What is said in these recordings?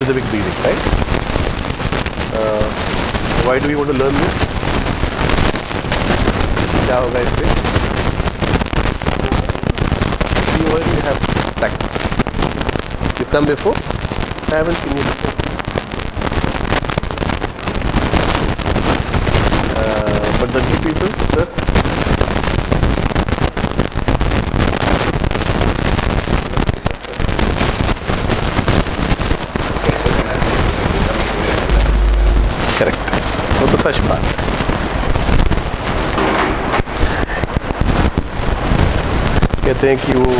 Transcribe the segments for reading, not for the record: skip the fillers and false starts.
specific breathing, right? Why do you want to learn this? क्या होगा इससे? You already have practice. You come before? I haven't seen you before. But the new people, sir? Correct. वो तो सच बात है. कहते हैं कि वो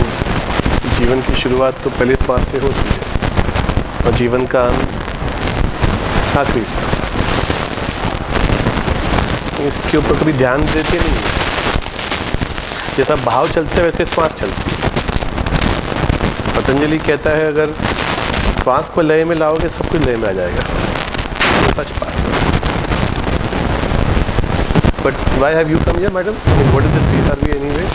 जीवन की शुरुआत तो पहले श्वास से होती है और जीवन का अंत आखिरी श्वास. इसके ऊपर कभी ध्यान देते नहीं. जैसा भाव चलते है वैसे श्वास चलती है. पतंजलि कहता है अगर श्वास को लय में लाओगे सब कुछ लय में आ जाएगा. तो सच बात है. But why have you come here madam? What is this CSRB anyway?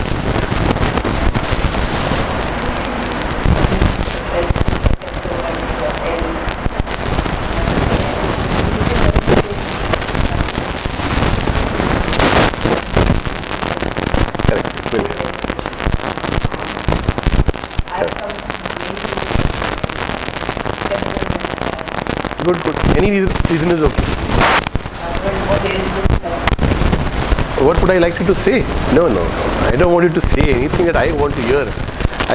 Good. Any reason is okay. What would I like you to say? No. I don't want you to say anything that I want to hear.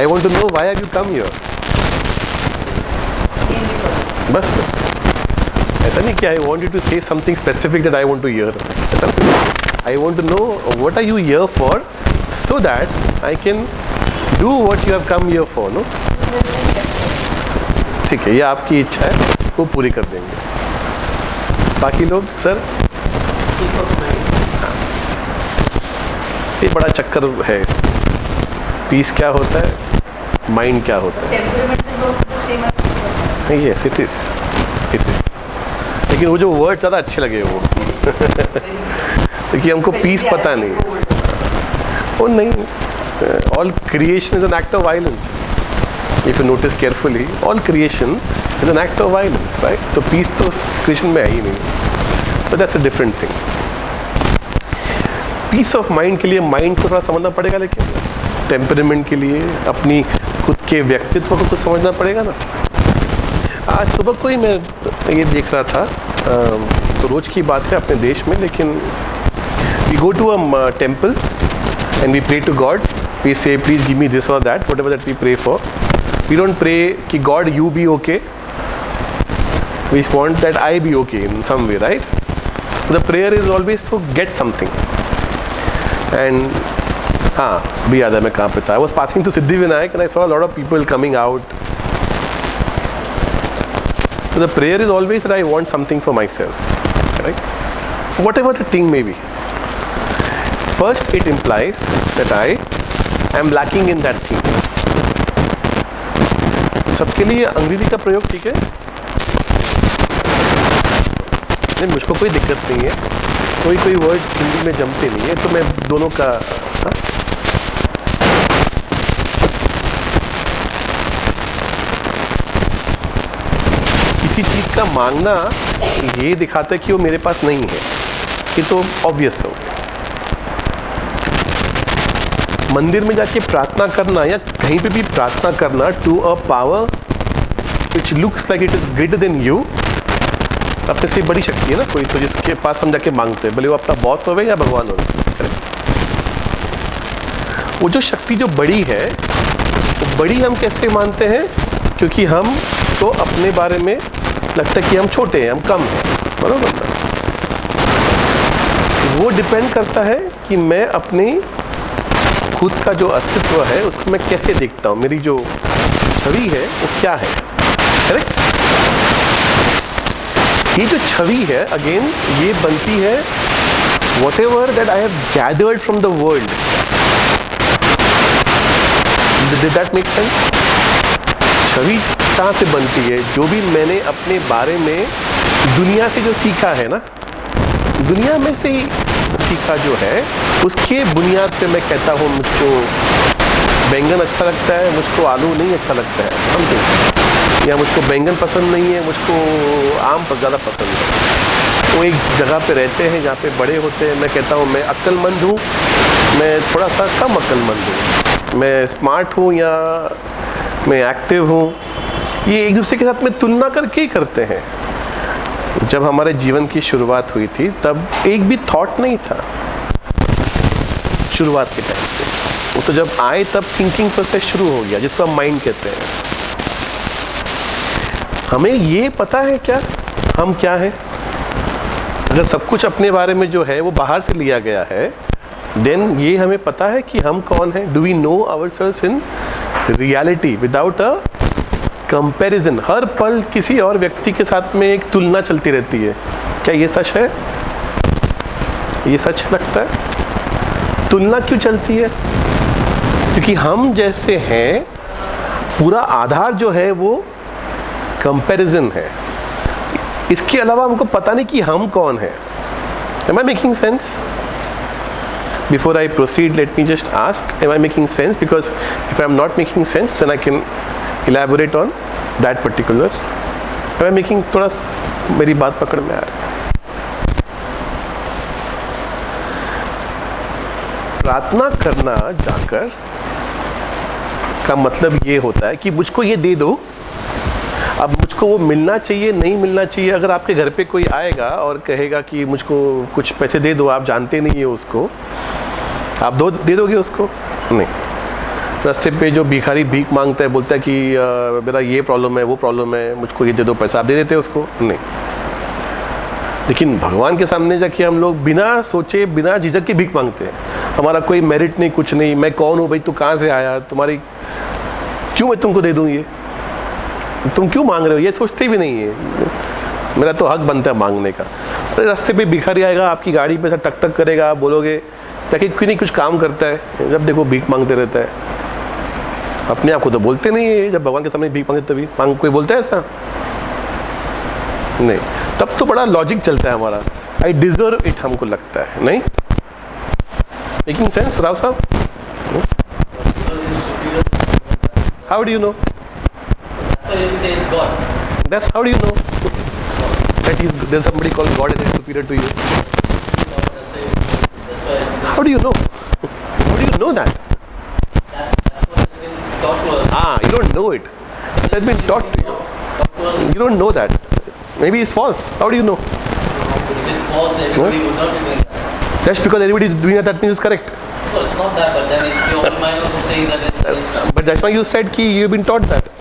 I want to know why have you come here. बस. ऐसा नहीं कि I want you to say something specific that I want to hear. I want to know what are you here for, so that I can do what you have come here for. No? ठीक है, ये आपकी इच्छा है, वो पूरी कर देंगे. बाकी लोग सर ये बड़ा चक्कर है. पीस क्या होता है, माइंड क्या होता है. Yes it is. लेकिन वो जो वर्ड ज़्यादा अच्छे लगे वो क्योंकि हमको पीस पता नहीं. वो नहीं. All creation is an act of violence. If you notice carefully, all creation is an act of violence, right? तो peace तो creation में है ही नहीं. So that's a different thing. Peace of mind के लिए mind को थोड़ा समझना पड़ेगा, लेकिन temperament के लिए अपनी खुद के व्यक्तित्व को कुछ समझना पड़ेगा ना. आज सुबह को ही मैं ये देख रहा था, तो रोज की बात है अपने देश में, लेकिन we go to a temple and we pray to God. We say please give me this or that, whatever that we pray for. We don't pray कि God you be okay. We want that I be okay in some way, right? The prayer is always to get something. And हाँ भी याद है मैं कहाँ पे था. I was passing to Siddhivinayak and I saw a lot of people coming out. So the prayer is always that I want something for myself, right? Whatever the thing may be. First it implies that I am lacking in that thing. सबके लिए अंग्रेजी का प्रयोग ठीक है. नहीं, मुझको कोई दिक्कत नहीं है. कोई वर्ड हिंदी में जमते नहीं है, तो मैं दोनों का. किसी चीज का मांगना ये दिखाता है कि वो मेरे पास नहीं है. ये तो ऑब्वियस हो. मंदिर में जाके प्रार्थना करना या कहीं पे भी प्रार्थना करना to a power which looks like it is greater than you, अपने से बड़ी शक्ति है ना कोई, तो जिसके पास हम जाके मांगते हैं, भले वो अपना बॉस हो या भगवान हो. करेक्ट. वो जो शक्ति जो बड़ी है, वो बड़ी हम कैसे मानते हैं? क्योंकि हम तो अपने बारे में लगता है कि हम छोटे हैं, हम कम हैं, बरोबर ना. वो डिपेंड करता है कि मैं अपनी खुद का जो अस्तित्व है उसको मैं कैसे देखता हूँ. मेरी जो छवि है वो क्या है. करेक्ट. ये जो छवि है अगेन ये बनती है whatever that I have gathered from the world. Did that make sense? छवि कहाँ से बनती है? जो भी मैंने अपने बारे में दुनिया से जो सीखा है ना, दुनिया में से ही सीखा जो है, उसके बुनियाद पे मैं कहता हूँ मुझको बैंगन अच्छा लगता है, मुझको आलू नहीं अच्छा लगता है. समझे? या मुझको बैंगन पसंद नहीं है, मुझको आम पर ज़्यादा पसंद है। वो एक जगह पे रहते हैं जहाँ पे बड़े होते हैं। मैं कहता हूँ मैं अक्लमंद हूँ, मैं थोड़ा सा कम अक्लमंद हूँ, मैं स्मार्ट हूँ या मैं एक्टिव हूँ। ये एक दूसरे के साथ में तुलना करके ही करते हैं। जब हमारे जीवन की शुरुआत हुई थी तब एक भी थॉट नहीं था शुरुआत के टाइम पे। वो तो जब आए तब थिंकिंग प्रोसेस शुरू हो गया, जिसको हम माइंड कहते हैं। हमें ये पता है क्या हम क्या हैं? अगर सब कुछ अपने बारे में जो है वो बाहर से लिया गया है, देन ये हमें पता है कि हम कौन हैं। Do we know ourselves in reality without a comparison? हर पल किसी और व्यक्ति के साथ में एक तुलना चलती रहती है। क्या ये सच है? ये सच लगता है? तुलना क्यों चलती है? क्योंकि हम जैसे हैं, पूरा आधार जो है वो कंपैरिजन है। इसके अलावा हमको पता नहीं कि हम कौन हैं। Am I making sense? Before I proceed, let me just ask, am I making sense? Because if I am not making sense, then I can elaborate on that particular. Am I making, थोड़ा मेरी बात पकड़ में आ रही है? प्रार्थना करना जाकर का मतलब ये होता है कि मुझको ये दे दो। अब मुझको वो मिलना चाहिए, नहीं मिलना चाहिए। अगर आपके घर पे कोई आएगा और कहेगा कि मुझको कुछ पैसे दे दो, आप जानते नहीं है उसको, आप दे दोगे उसको? नहीं। रास्ते पे जो भिखारी भीख मांगता है, बोलता है कि मेरा ये प्रॉब्लम है, वो प्रॉब्लम है, मुझको ये दे दो पैसा, आप दे देते उसको? नहीं। लेकिन भगवान के सामने जाके हम लोग बिना सोचे, बिना झिझक के भीख मांगते हैं। हमारा कोई मेरिट नहीं, कुछ नहीं। मैं कौन हूँ भाई, तू कहाँ से आया, तुम्हारी क्यों मैं तुमको दे दूँ, ये तुम क्यों मांग रहे हो? ये सोचते भी नहीं है। मेरा तो हक बनता है मांगने का। अरे रास्ते पे भिखारी आएगा, आपकी गाड़ी पे टक टक करेगा, आप बोलोगे ताकि क्यों नहीं कुछ काम करता है, जब देखो भीख मांगते रहता है। अपने आप को तो बोलते नहीं है, जब भगवान के सामने भीख मांगते तभी कोई बोलता है ऐसा? नहीं। तब तो बड़ा लॉजिक चलता है हमारा, आई डिजर्व इट, हमको लगता है। नहीं मेकिंग सेंस राव साहब? How do you no? That's how do you know that there's somebody called God and is superior to you? How do you know? How do you know that? That's what has been taught to us. You don't know it. It has been taught to you. You don't know that. Maybe it's false. How do you know? If it's false, everybody would not be doing that. Just because everybody is doing that, that means it's correct. No, it's not that, but then it's your own mind also saying that it's But that's why you said कि you've been taught that.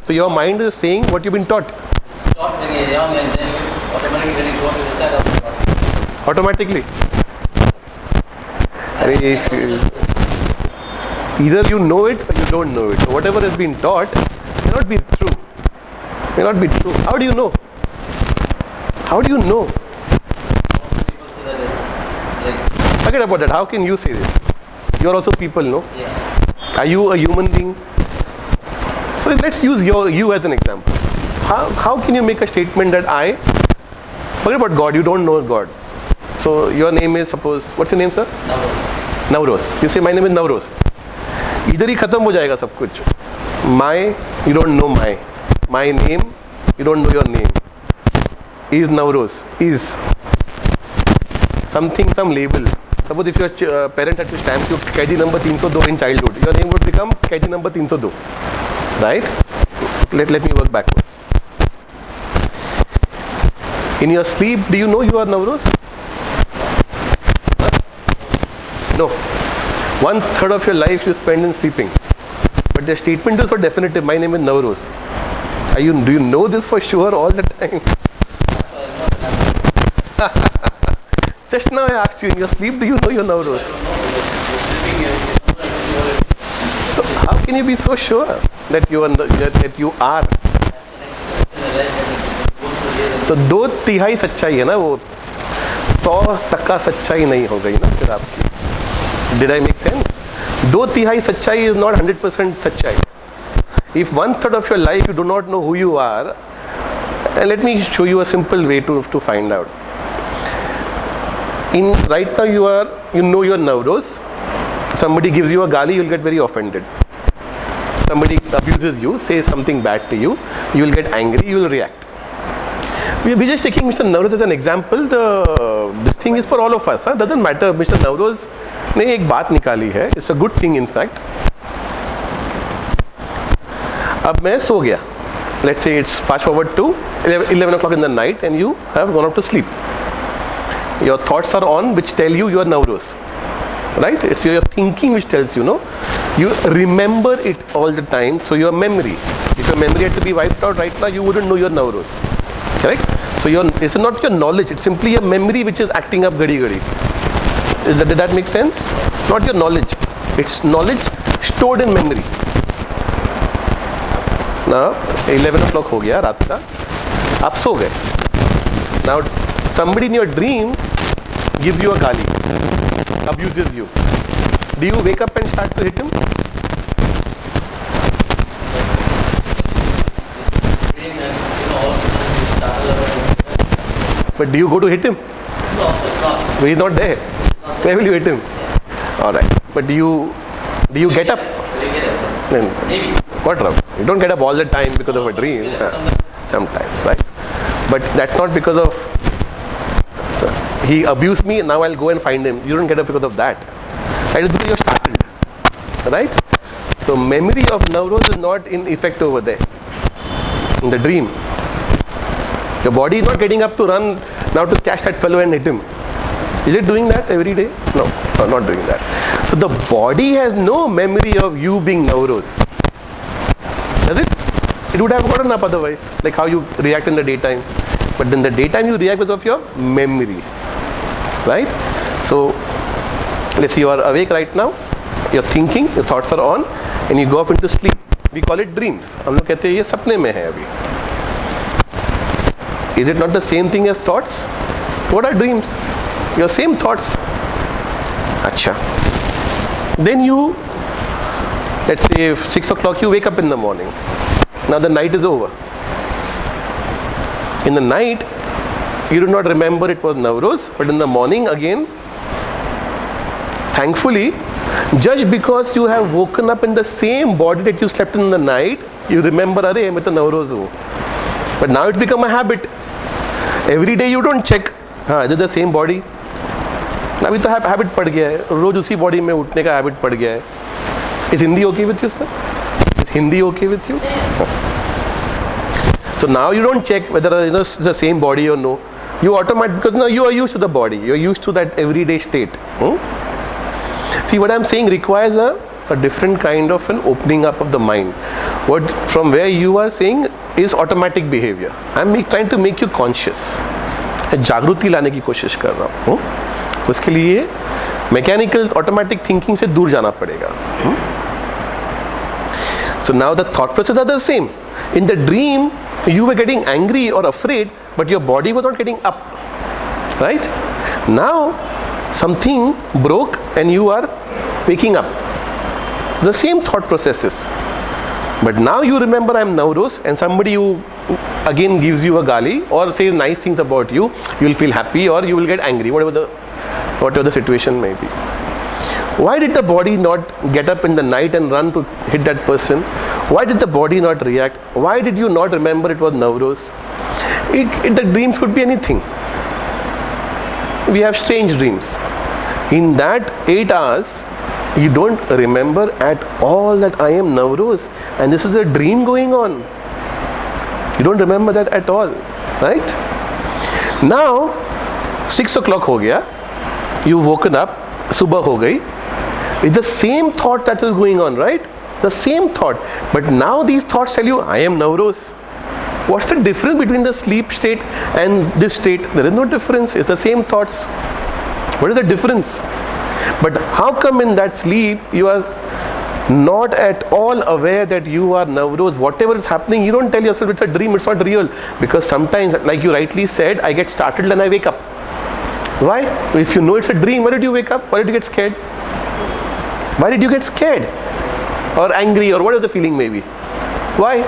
So your mind is saying what you've been taught. taught when you're young, and then you automatically when you grow up, you decide how to taught. Automatically. If either you know it or you don't know it. So whatever has been taught may not be true. May not be true. How do you know? How do you know? People say that it's like, Forget about that. How can you say this? You are also people, no? yeah. Are you a human being? So let's use you as an example. How can you make a statement that I, forget about God, you don't know God. So your name is, suppose, what's your name, sir? Numbers. Navros. You say my name is Navros. इधर ही खत्म हो जाएगा सब कुछ. My, you don't know my. My name, you don't know your name. Is Navros. Is something, some label. Suppose if your parent had to stamp you KG number 302 in childhood, your name would become KG number 302. Right? Let me work backwards. In your sleep, do you know you are Navros? Huh? No. 1/3 of your life you spend in sleeping. But the statement is so definitive. My name is Navros. Do you know this for sure all the time? Just now I asked you, in your sleep, do you know you're Navros? So how can you be so sure that you are? तो 2/3 सच्चाई है ना, वो 100% सच्चाई नहीं हो गई ना फिर आपकी. Did I make sense? 2/3 सच्चाई is not 100% सच्चाई. If 1/3 of your life you do not know who you are, let me show you a simple way to find out. Right now you know you're Navros. Somebody gives you a gali, you'll get very offended. somebody abuses you, says something bad to you, you will get angry, you will react. We're just taking Mr. Navroz as an example. This thing is for all of us. Doesn't matter. Mr. Navroz ने एक बात निकाली है. It's a good thing in fact. अब मैं सो गया. Let's say it's fast forward to 11 o'clock in the night and you have gone up to sleep. Your thoughts are on which tell you are Navroz. Right? It's your thinking which tells you, no? You remember it all the time, so your memory. If your memory had to be wiped out right now, you wouldn't know you're Navroz. Correct? So it's not your knowledge, it's simply a memory which is acting up gadi. Did that make sense? Not your knowledge. It's knowledge stored in memory. Now, 11 o'clock हो गया रात का, आप सो गए. Now, somebody in your dream gives you a gali, abuses you. Do you wake up and start to hit him? But do you go to hit him? No, of course not. He's not there. Where will you hit him? All right. But do you get up? Maybe. What wrong? You don't get up all the time because of a dream. Sometimes, right? But that's not because of he abused me. Now I'll go and find him. You don't get up because of that. That is because you're startled, right? So memory of Navroz is not in effect over there. In the dream, your body is not getting up to run now to catch that fellow and hit him. Is it doing that every day? No, not doing that. So the body has no memory of you being Navroz. Does it? It would have gotten up otherwise, like how you react in the daytime. But in the daytime you react because of your memory, right? So let's say you are awake right now, you're thinking, your thoughts are on, and you go up into sleep. We call it dreams. हम लोग कहते हैं ये सपने में है अभी. Is it not the same thing as thoughts? What are dreams? Your same thoughts. Acha. Then you, let's say 6 o'clock, you wake up in the morning. Now the night is over. In the night, you do not remember it was Navroz, but in the morning again, thankfully, just because you have woken up in the same body that you slept in the night, you remember, arey, मैं तो Navroz हूँ. But now it's become a habit. Every day you don't check, हाँ, is it the same body? अभी तो habit पड़ गया है, रोज उसी body में उठने का habit पड़ गया है. Is Hindi okay with you, sir? Is Hindi okay with you? So now you don't check whether it's the same body or no. You automatically, because now you are used to the body, you are used to that everyday state. See, what I am saying requires a different kind of an opening up of the mind. What from where you are saying is automatic behavior. I am trying to make you conscious. जागृति लाने की कोशिश कर रहा हूँ. उसके लिए mechanical automatic thinking से दूर जाना पड़ेगा. So now the thought processes are the same. In the dream, you were getting angry or afraid, but your body was not getting up. Right? Now, something broke and you are waking up. The same thought processes. But now you remember I am Navroz, and somebody who again gives you a gali or says nice things about you, you will feel happy or you will get angry, whatever the situation may be. Why did the body not get up in the night and run to hit that person? Why did the body not react? Why did you not remember it was Navroz? The dreams could be anything. We have strange dreams. In that 8 hours, you don't remember at all that I am Navroz and this is a dream going on. You don't remember that at all, right? Now, 6 o'clock हो गया, you've woken up, सुबह हो गई. It's the same thought that is going on, right? The same thought. But now these thoughts tell you, I am Navroz. What's the difference between the sleep state and this state? There is no difference. It's the same thoughts. What is the difference? But how come in that sleep you are not at all aware that you are Navroz? Whatever is happening, you don't tell yourself it's a dream, it's not real. Because sometimes, like you rightly said, I get startled and I wake up. Why? If you know it's a dream, why did you wake up? Why did you get scared? Why did you get scared? Or angry or whatever the feeling may be? Why?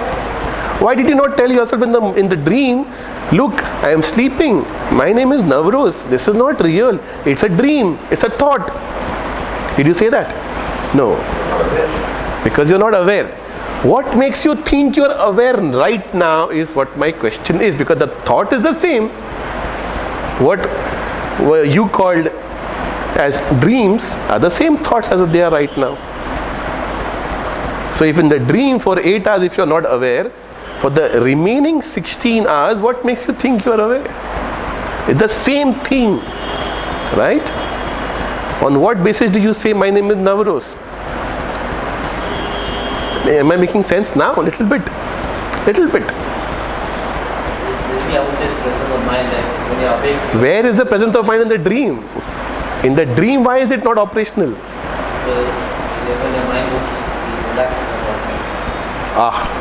Why did you not tell yourself in the dream, look, I am sleeping. My name is Navroz. This is not real. It's a dream. It's a thought. Did you say that? No. Because you're not aware. What makes you think you are aware right now is what my question is, because the thought is the same. What were you called as dreams are the same thoughts as they are right now. So if in the dream for 8 hours, if you are not aware, for the remaining 16 hours, what makes you think you are aware? It's the same thing, right? On what basis do you say my name is Navroz? Am I making sense now? A little bit. Little bit. Basically, I would say it's presence of mind, like when you are awake. Where is the presence of mind in the dream? In the dream, why is it not operational? Because when your mind is relaxed about it.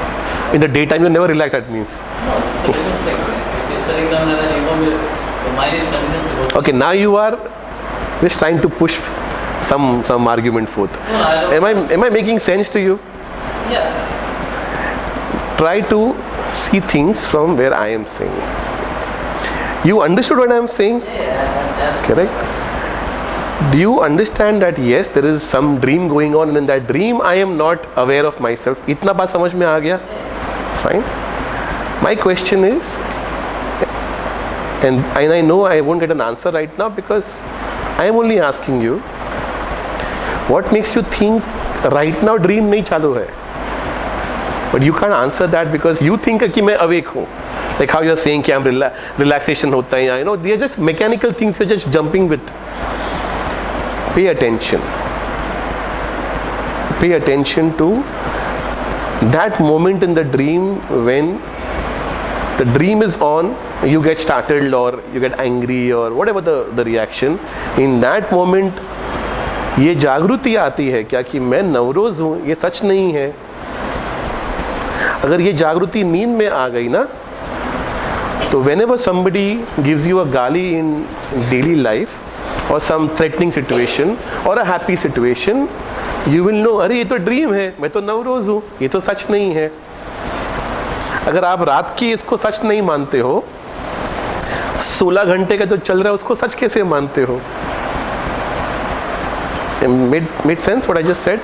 In the daytime you never relax, that means. No, it's a different thing. If you're sitting down and then you know your mind is continuously working. Okay, now you are just trying to push some argument forth. No, I don't. Am I making sense to you? Yeah. Try to see things from where I am saying. You understood what I am saying? Yeah. Correct? Do you understand that yes, there is some dream going on, and in that dream I am not aware of myself? इतना बात समझ में आ गया? Fine. My question is, and I know I won't get an answer right now because I am only asking you, what makes you think right now dream नहीं चालू है? But you can't answer that because you think कि मैं awake हूँ. Like how you are saying कि I'm relaxation होता है, you know, they are just mechanical things you're just jumping with. Pay attention. Pay attention to that moment in the dream when the dream is on, you get startled or you get angry or whatever the reaction. In that moment, ये जागृति आती है क्या कि मैं नवरोज हूँ, ये सच नहीं है. अगर ये जागृति नींद में आ गई ना, तो whenever somebody gives you a गाली in daily life or some threatening situation or a happy situation, you will know, अरे ये तो ड्रीम है, मैं तो नवरोज हूँ, ये तो सच नहीं है. अगर आप रात की इसको सच नहीं मानते हो, 16 घंटे का जो चल रहा है उसको सच कैसे मानते हो? Made sense what I just said?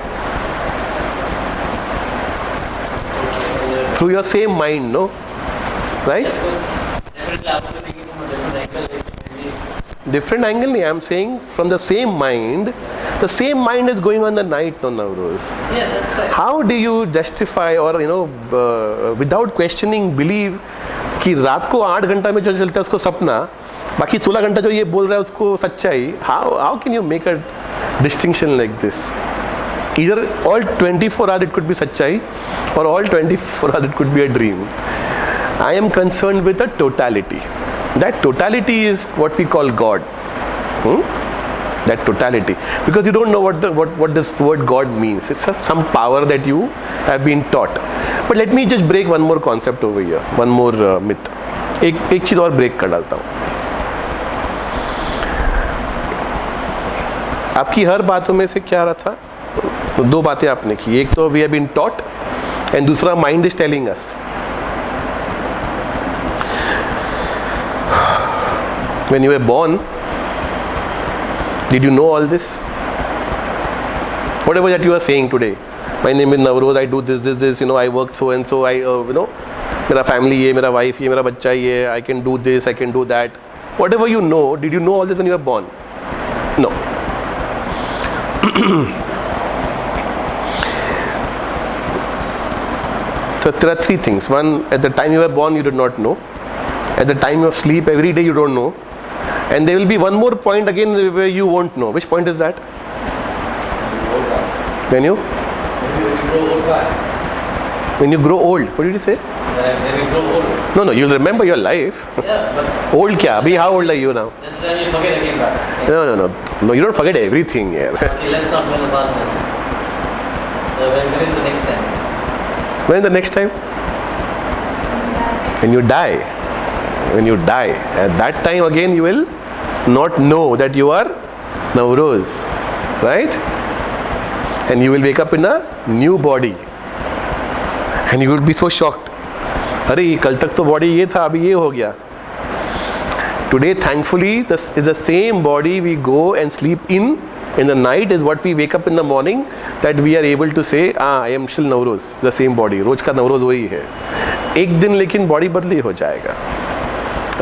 Through your same mind, no? Right? Definitely, I was thinking from a different angle. Different angle, I am saying from the same mind. The same mind is going on the night, no, Navroz. Yeah, that's right. How do you justify or without questioning believe कि रात को 8 घंटा में जो चलता है उसको सपना, बाकी 16 घंटा जो ये बोल रहा है उसको सच्चाई? How can you make a distinction like this? Either all 24 hours it could be सच्चाई or all 24 hours it could be a dream. I am concerned with the totality. That totality is what we call God. That totality, because you don't know what this word God means. It's some power that you have been taught. But let me just break one more concept over here, one more myth. एक चीज और break कर डालता हूँ. आपकी हर बातों में से क्या आ रहा था? दो बातें आपने की. एक तो we have been taught and दूसरा mind is telling us. When you were born, did you know all this? Whatever that you are saying today, my name is Navroz, I do this, I work so and so, मेरा family ये, मेरा wife ये, मेरा बच्चा ये, I can do this, I can do that. Whatever you know, did you know all this when you were born? No. So there are three things. One, at the time you were born, you did not know. At the time of sleep, every day you don't know. And there will be one more point again where you won't know. Which point is that? When you grow old. When you grow old. What did you say? When you grow old. No, you'll remember your life. Yeah, but Old kya? Abhi, how old are you now? this time you forget again back. No, you don't forget everything here. Okay, let's not go in the past now. When is the next time? When is the next time? When you die. When you die. At that time again you will not know that you are Navroz. Right? And you will wake up in a new body. And you will be so shocked. अरे कल तक तो body ये था, अभी ये हो गया. Today thankfully this is the same body we go and sleep in In the night is what we wake up in the morning that we are able to say, I am still Nowroz, the same body. रोज का नवरोज वही है. एक दिन लेकिन body बदली हो जाएगा.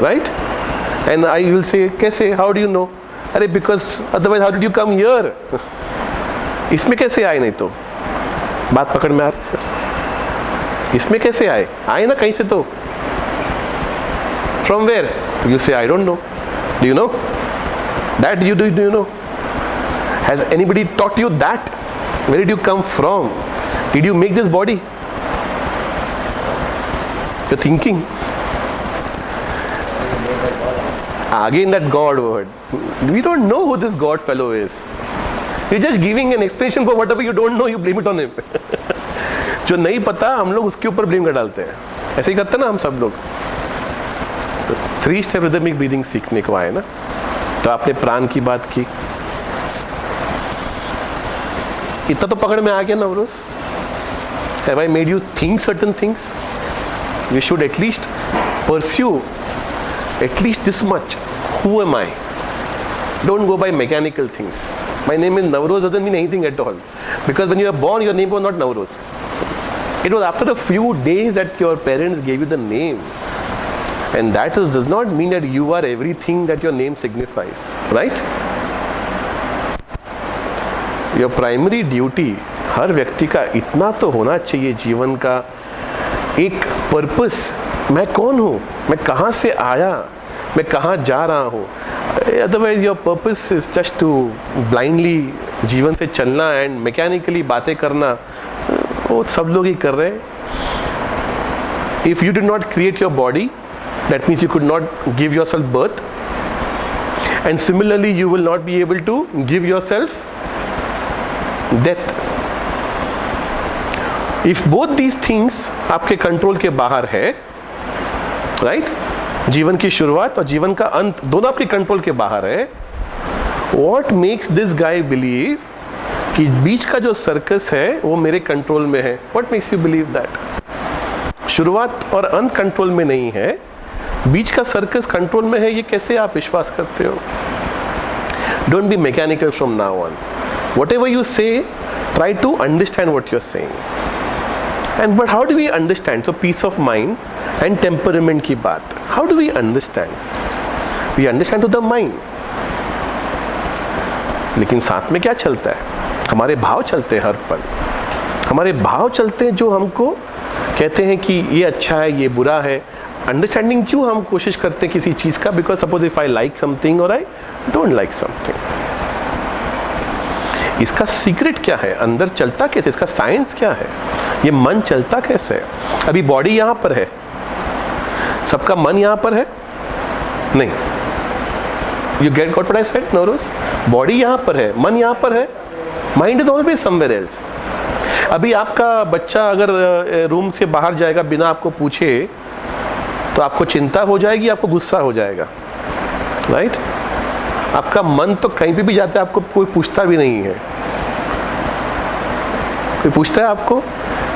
Right? And I will say, कैसे? How do you know? अरे because otherwise how did you come here? इसमें कैसे आए नहीं तो? बात पकड़ में आ रही सर? इसमें कैसे आए? आए ना कहीं से तो? From where? You say, I don't know. Do you know? That you do you know? Has anybody taught you that? Where did you come from? Did you make this body? You're thinking. Again that God word. We don't know who this God fellow is. You're just giving an explanation for whatever you don't know, you blame it on him. जो नहीं पता हम लोग उसके ऊपर blame कर डालते हैं. ऐसे ही करते हैं ना हम सब लोग. तो 3 स्टेप रिदमिक ब्रीदिंग सीखने को आए ना. तो आपने प्राण की बात की. इतना तो पकड़ में आ गया Navroz. Have I made you think certain things? You should at least pursue at least this much. Who am I? Don't go by mechanical things. My name is Navroz doesn't mean anything at all. Because when you were born, your name was not Navroz. It was after a few days that your parents gave you the name. And that does not mean that you are everything that your name signifies. Right? Your primary duty, हर व्यक्ति का इतना तो होना चाहिए जीवन का एक purpose. मैं कौन हूँ? मैं कहाँ से आया? मैं कहाँ जा रहा हूँ? Otherwise your purpose is just to blindly जीवन से चलना एंड मैकेनिकली बातें करना. वो सब लोग ही कर रहे हैं. If you did not create your body, that means you could not give yourself birth, and similarly you will not be able to give yourself death. If both these things आपके control के बाहर है, right? जीवन की शुरुआत और जीवन का अंत दोनों आपके कंट्रोल के बाहर है. What makes this guy believe कि बीच का जो सर्कस है वो मेरे कंट्रोल में है? What makes you believe that? शुरुआत और अंत कंट्रोल में नहीं है, बीच का सर्कस कंट्रोल में है. ये कैसे आप विश्वास करते हो? Don't be mechanical from now on. Whatever you say, try to understand what you're saying. And but how do we understand? So peace of mind and temperament की बात. How do we understand? We understand to the mind. लेकिन साथ में क्या चलता है? हमारे भाव चलते हैं हर पल. हमारे भाव चलते हैं जो हमको कहते हैं कि ये अच्छा है, ये बुरा है. अंडरस्टैंडिंग क्यों हम कोशिश करते हैं किसी चीज़ का? Because suppose if I like something और आई डोंट लाइक समथिंग. इसका सीक्रेट क्या है? अंदर चलता कैसे? इसका साइंस क्या है? ये मन चलता कैसे? अभी बॉडी यहाँ पर है, सबका मन यहाँ पर है नहीं. You get got what I said Navroz? Body यहाँ पर है, मन यहाँ पर है, mind is always somewhere else. अभी आपका बच्चा अगर रूम से बाहर जाएगा बिना आपको पूछे तो आपको चिंता हो जाएगी, आपको गुस्सा हो जाएगा, राइट? आपका मन तो कहीं भी जाता है, आपको कोई पूछता भी नहीं है. कोई पूछता है आपको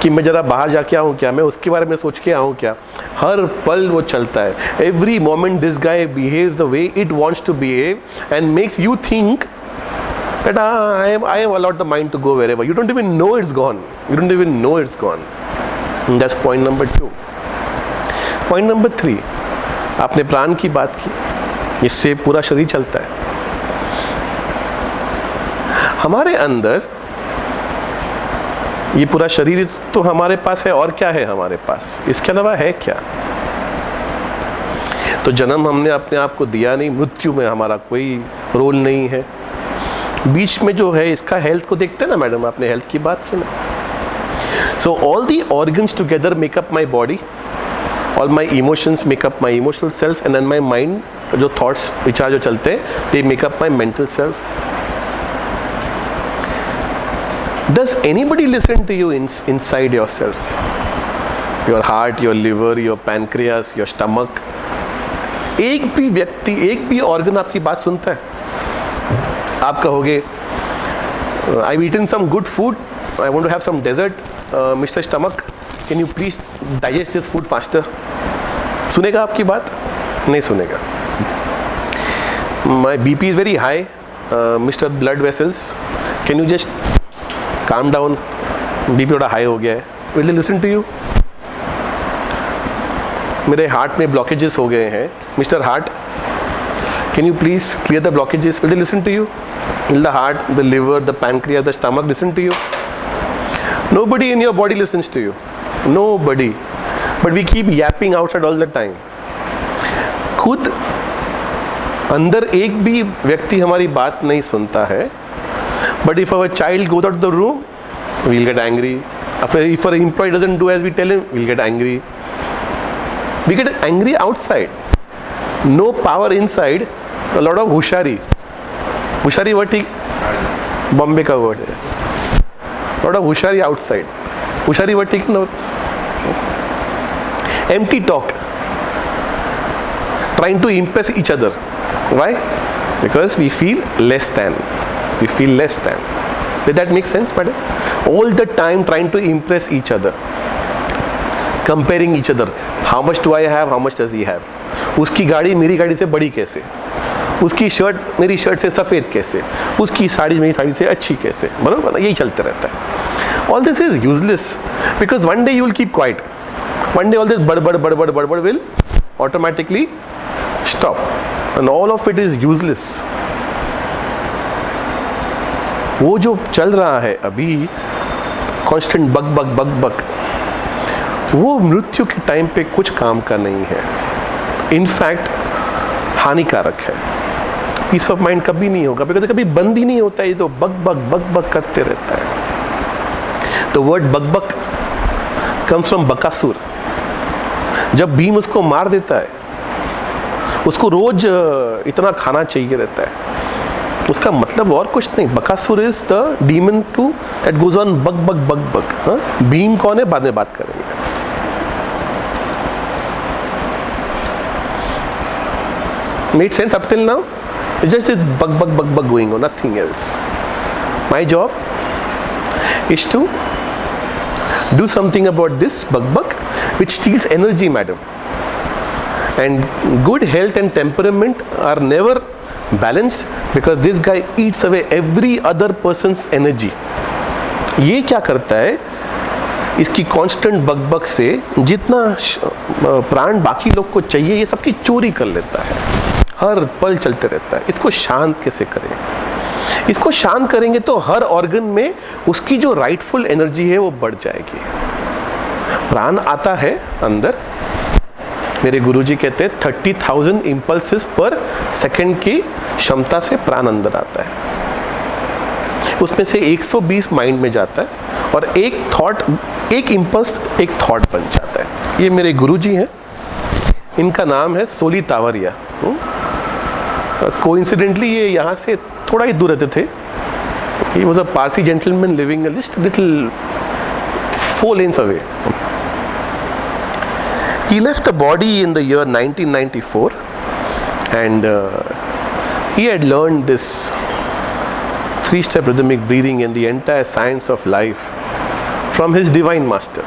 कि मैं ज़रा बाहर जाके आऊँ क्या, मैं उसके बारे में सोच के आऊँ क्या? हर पल वो चलता है. Every moment this guy behaves the way it wants to behave and makes you think that I have allowed the mind to go wherever. You don't even know it's gone. You don't even know it's gone. And that's point number 2. Point number 3. आपने प्राण की बात की. इससे पूरा शरीर चलता है. हमारे अंदर ये पूरा शरीर तो हमारे पास है, और क्या है हमारे पास? इसके अलावा है क्या? तो जन्म हमने अपने आप को दिया नहीं, मृत्यु में हमारा कोई रोल नहीं है. बीच में जो है इसका हेल्थ को देखते हैं ना मैडम, आपने हेल्थ की बात की ना. So all the organs together make up my body, all my emotions make up my emotional self, and then my mind, जो थॉट्स विचार जो चलते हैं, they make up my mental self. Does anybody listen to you inside yourself? Your heart, your liver, your pancreas, your stomach. एक भी व्यक्ति, एक भी ऑर्गन आपकी बात सुनता है? आप कहोगे I've eaten some good food, I want to have some dessert, Mr. Stomach, can you please digest this food faster? सुनेगा आपकी बात? नहीं सुनेगा. My BP is very high, mister blood vessels, can you just calm down, BP थोड़ा high हो गया है, will they listen to you? मेरे हार्ट में ब्लॉकेजेस हो गए हैं, mister heart, can you please clear the blockages, will they listen to you? Will the heart, the liver, the pancreas, the stomach listen to you? Nobody in your body listens to you. Nobody. But we keep yapping outside all the time. खुद अंदर एक भी व्यक्ति हमारी बात नहीं सुनता है. But if our child goes out of the room, we'll get angry. If our employee doesn't do as we tell him, we'll get angry. We get angry outside. No power inside. A lot of हुशारी. हुशारी word ठीक, बॉम्बे का word है. Lot of हुशारी outside. हुशारी word ठीक ना? Empty talk, trying to impress each other. Why? Because we feel less than. We feel less than. Did that make sense, madam? All the time trying to impress each other, comparing each other. How much do I have? How much does he have? उसकी गाड़ी मेरी गाड़ी से बड़ी कैसे? उसकी shirt मेरी shirt से सफ़ेद कैसे? उसकी साड़ी मेरी साड़ी से अच्छी कैसे? बराबर ना? यही चलते रहता है. All this is useless because one day you will keep quiet. One day all this बड़बड़ will automatically stop and all of it is useless. वो जो चल रहा है अभी कॉन्स्टेंट बक, वो मृत्यु के टाइम पे कुछ काम का नहीं है. इनफैक्ट हानिकारक है. पीस ऑफ माइंड कभी नहीं होगा बिकॉज कभी बंद ही नहीं होता है. ये तो बक करते रहता है. तो वर्ड बक कम्स फ्रॉम बकासुर. जब भीम उसको मार देता है, उसको रोज इतना खाना चाहिए रहता है. उसका मतलब और कुछ नहीं. Bakasur is the demon too that goes on बक. भीम कौन है बाद में बात करेंगे. Made sense up till now? It's just this bug going on, nothing else. My job is to do something about this bug which steals energy, madam. And good health and temperament are never balanced because this guy eats away every other person's energy. ये क्या करता है? इसकी constant bug से जितना प्राण बाकी लोग को चाहिए ये सबकी चोरी कर लेता है. हर पल चलते रहता है. इसको शांत कैसे करें? इसको शांत करेंगे तो हर ऑर्गन में उसकी जो राइटफुल एनर्जी है वो बढ़ जाएगी. प्राण आता है अंदर. मेरे गुरुजी कहते हैं 30,000 इम्पल्सेस पर सेकंड की क्षमता से प्राण अंदर आता है. उसमें से 120 माइंड में जाता है और एक थॉट, एक इम्पल्स एक थॉट बन जाता है. ये मेरे गुरुजी हैं. इनका नाम है सोली तावरिया. कोइंसिडेंटली ये यहाँ से थोड़ा ही दूर रहते थे. He was a Parsi gentleman living just a little 4 lanes away. He left the body in the year 1994 and he had learned this 3-step rhythmic breathing and the entire science of life from his divine master.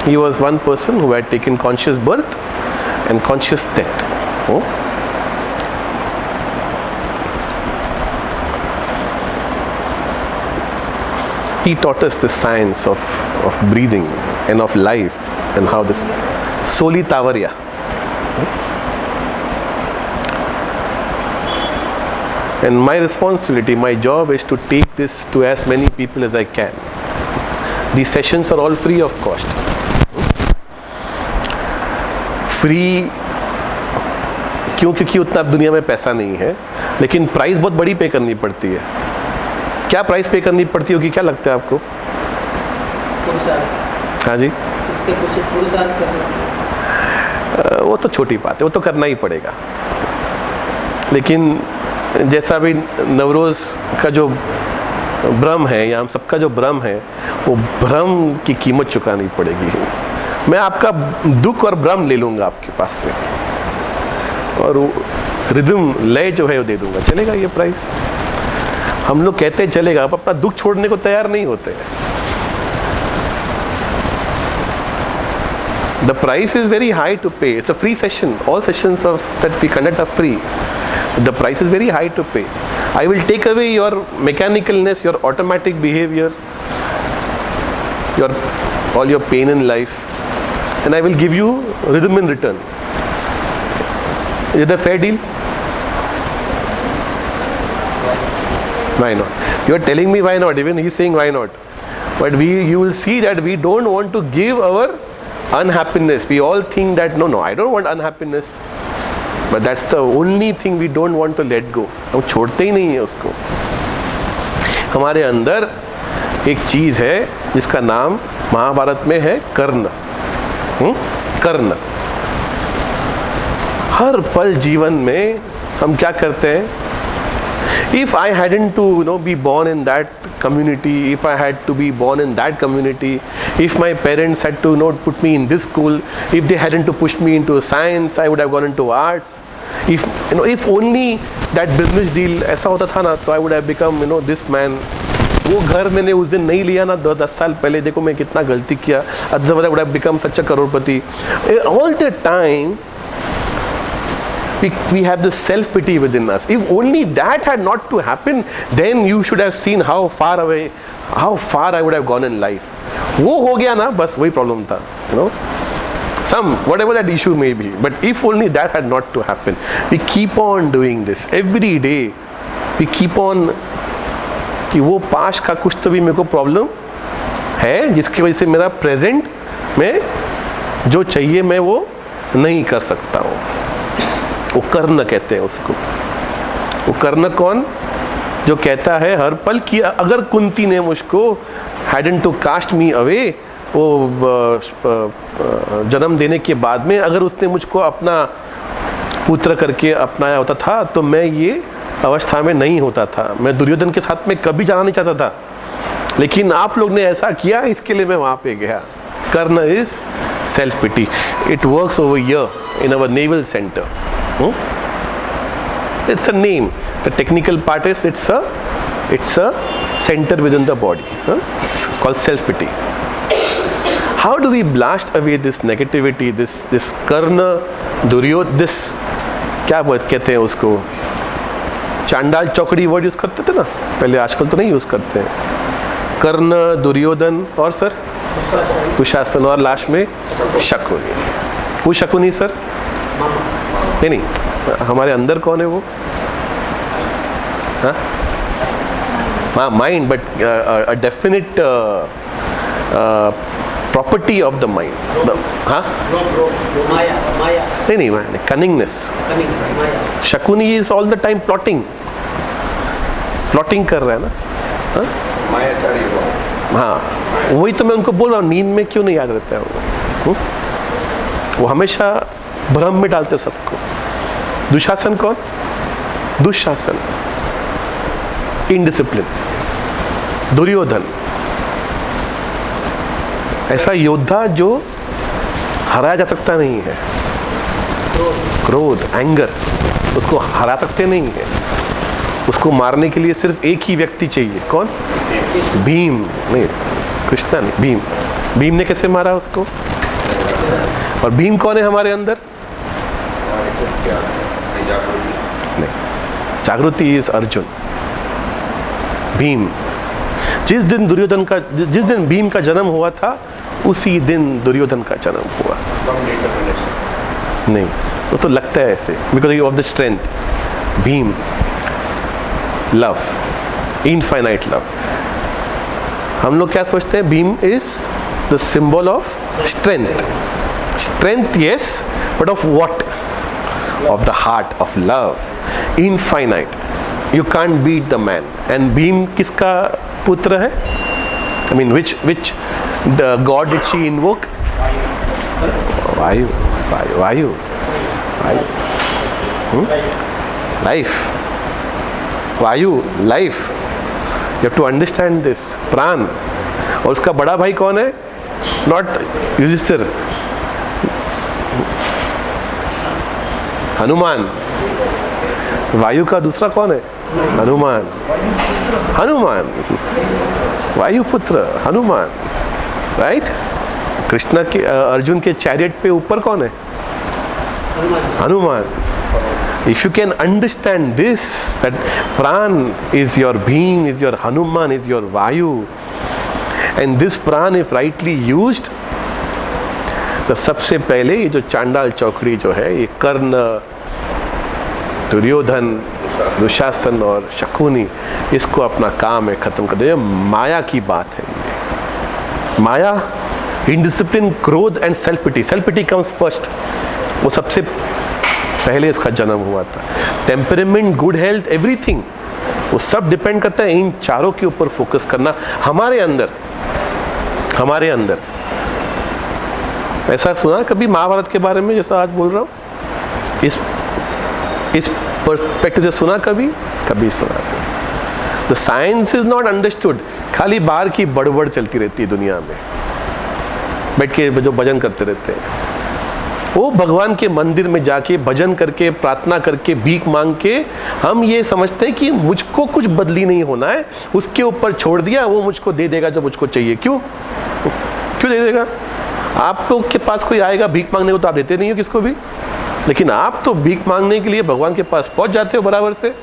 He was one person who had taken conscious birth and conscious death. He taught us the science of breathing and of life and how this. Soli Tavaria. And my responsibility, my job is to take this to as many people as I can. These sessions are all free of cost. Free क्यों? क्योंकि उतना दुनिया में पैसा नहीं है, लेकिन price बहुत बड़ी पे करनी पड़ती है. क्या प्राइस पे करनी पड़ती होगी? क्या लगता है आपको? हाँ जी, वो तो छोटी बात है, वो तो करना ही पड़ेगा. लेकिन जैसा भी नवरोज़ का जो भ्रम है या हम सबका जो भ्रम है, वो भ्रम की कीमत चुकानी पड़ेगी. मैं आपका दुख और भ्रम ले लूँगा आपके पास से और रिदम लय जो है वो दे दूँगा. चलेगा ये प्राइस? हम लोग कहते हैं चलेगा, आप अपना दुख छोड़ने को तैयार नहीं होते. The price is very high to pay. It's a free session. All sessions of that we conduct are free. The price is very high to pay. I will take away your mechanicalness, your automatic behavior, all your pain in life, and I will give you rhythm in return. Is it a fair deal? Why not? You are telling me why not. Even he is saying why not. But you will see that we don't want to give our unhappiness. We all think that no, I don't want unhappiness. But that's the only thing we don't want to let go. हम छोड़ते ही नहीं है उसको. हमारे अंदर एक चीज है जिसका नाम महाभारत में है कर्ण. कर्ण. हर पल जीवन में हम क्या करते हैं? If I hadn't to be born in that community, if I had to be born in that community, if my parents had to put me in this school, if they hadn't to push me into science, I would have gone into arts. If only that business deal ऐसा होता था ना, तो I would have become this man. वो घर मैंने उस दिन नहीं लिया ना 10 साल पहले, देखो मैं कितना गलती किया. Otherwise I would have become such a Crorepati. All the time we have this self-pity within us. If only that had not to happen, then you should have seen how far I would have gone in life. वो हो गया ना, बस वही problem था. Whatever that issue may be. But if only that had not to happen. We keep on doing this every day. We keep on कि वो past का कुछ तो भी मेरे को प्रॉब्लम है जिसकी वजह से मेरा प्रेजेंट में जो चाहिए मैं वो नहीं कर सकता हूँ. वो कर्ण कहते हैं उसको. वो कर्ण कौन? जो कहता है हर पल कि अगर कुंती ने मुझको hadn't to cast me away, वो जन्म देने के बाद में अगर उसने मुझको अपना पुत्र करके अपनाया होता था तो मैं ये अवस्था में नहीं होता था. मैं दुर्योधन के साथ में कभी जाना नहीं चाहता था, लेकिन आप लोग ने ऐसा किया, इसके लिए मैं वहाँ पे गया. Karna is self pity. It works over here in our naval centre. It's a name. The technical part is it's a center within the body. It's called self-pity. How do we blast away this negativity, this Karna, Duryodhana, this क्या कहते हैं उसको? चांडाल चौकड़ी word use करते थे ना पहले, आजकल तो नहीं यूज करते हैं. कर्ण, दुर्योधन और सर दुशासन और लास्ट में शकुनी. वो शकुनी सर नहीं, हमारे अंदर कौन है वो? हाँ, mind, but a definite property of the mind. हाँ, नहीं, cunningness. Shakuni is all the time plotting कर रहा है ना. हाँ, वही तो मैं उनको बोल रहा हूँ, नींद में क्यों नहीं याद रहता है वो हमेशा भ्रम में डालते सबको. दुशासन कौन? दुशासन इनडिसिप्लिन. दुर्योधन ऐसा योद्धा जो हराया जा सकता नहीं है. क्रोध, एंगर, उसको हरा सकते नहीं है. उसको मारने के लिए सिर्फ एक ही व्यक्ति चाहिए. कौन? भीम. नहीं, कृष्णा नहीं, भीम. भीम ने कैसे मारा उसको? और भीम कौन है हमारे अंदर? नहीं, जागृति इज अर्जुन. भीम. जिस दिन भीम का जन्म हुआ था उसी दिन दुर्योधन का जन्म हुआ. नहीं, वो तो लगता है ऐसे because of the strength. Bhim, love, infinite love. हम लोग क्या सोचते हैं? Bhim is the symbol of strength. Strength, yes, but of what? Of the heart, of love, infinite. You can't beat the man. And Bhim किसका पुत्र है? I mean, which the god did she invoke? Vayu. Life. Vayu, life. You have to understand this. प्राण. और उसका बड़ा भाई कौन है? Not युधिष्ठिर. हनुमान. वायु का दूसरा कौन है? हनुमान. वायुपुत्र हनुमान. राइट. कृष्ण के अर्जुन के चैरियट पे ऊपर कौन है? Hanuman. If you can understand this, that Pran is your Bhim, is your Hanuman, is your Vayu, and this Pran if rightly used, तो सबसे पहले ये जो चांडाल चौकड़ी जो है, ये कर्ण, दुर्योधन, दुशासन और शकुनी, इसको अपना काम है खत्म कर दे। माया की बात है ये। माया, इनडिसिप्लिन, क्रोध and self pity. Self pity comes first, वो सबसे पहले इसका जन्म हुआ था। टेम्परामेंट, गुड हेल्थ, एवरीथिंग, वो सब डिपेंड करता है इन चारों के ऊपर फोकस करना हमारे अंदर। हमारे अंदर ऐसा सुना कभी महाभारत के बारे में, जैसा आज बोल रहा हूँ, इस पर्सपेक्टिव से सुना कभी? कभी सुना। The science is not understood. खाली बाहर की बड़बड़ चलती रहती है दुनिया में, बैठ के जो भजन करते रहते हैं, वो भगवान के मंदिर में जाके भजन करके, प्रार्थना करके, भीख मांग के हम ये समझते हैं कि मुझको कुछ बदली नहीं होना है, उसके ऊपर छोड़ दिया, वो मुझको दे देगा जो मुझको चाहिए। क्यों दे देगा? आपको के पास कोई आएगा भीख मांगने को तो आप देते नहीं हो किसको भी, लेकिन आप तो भीख मांगने के लिए भगवान के पास पहुंच जाते हो बराबर से,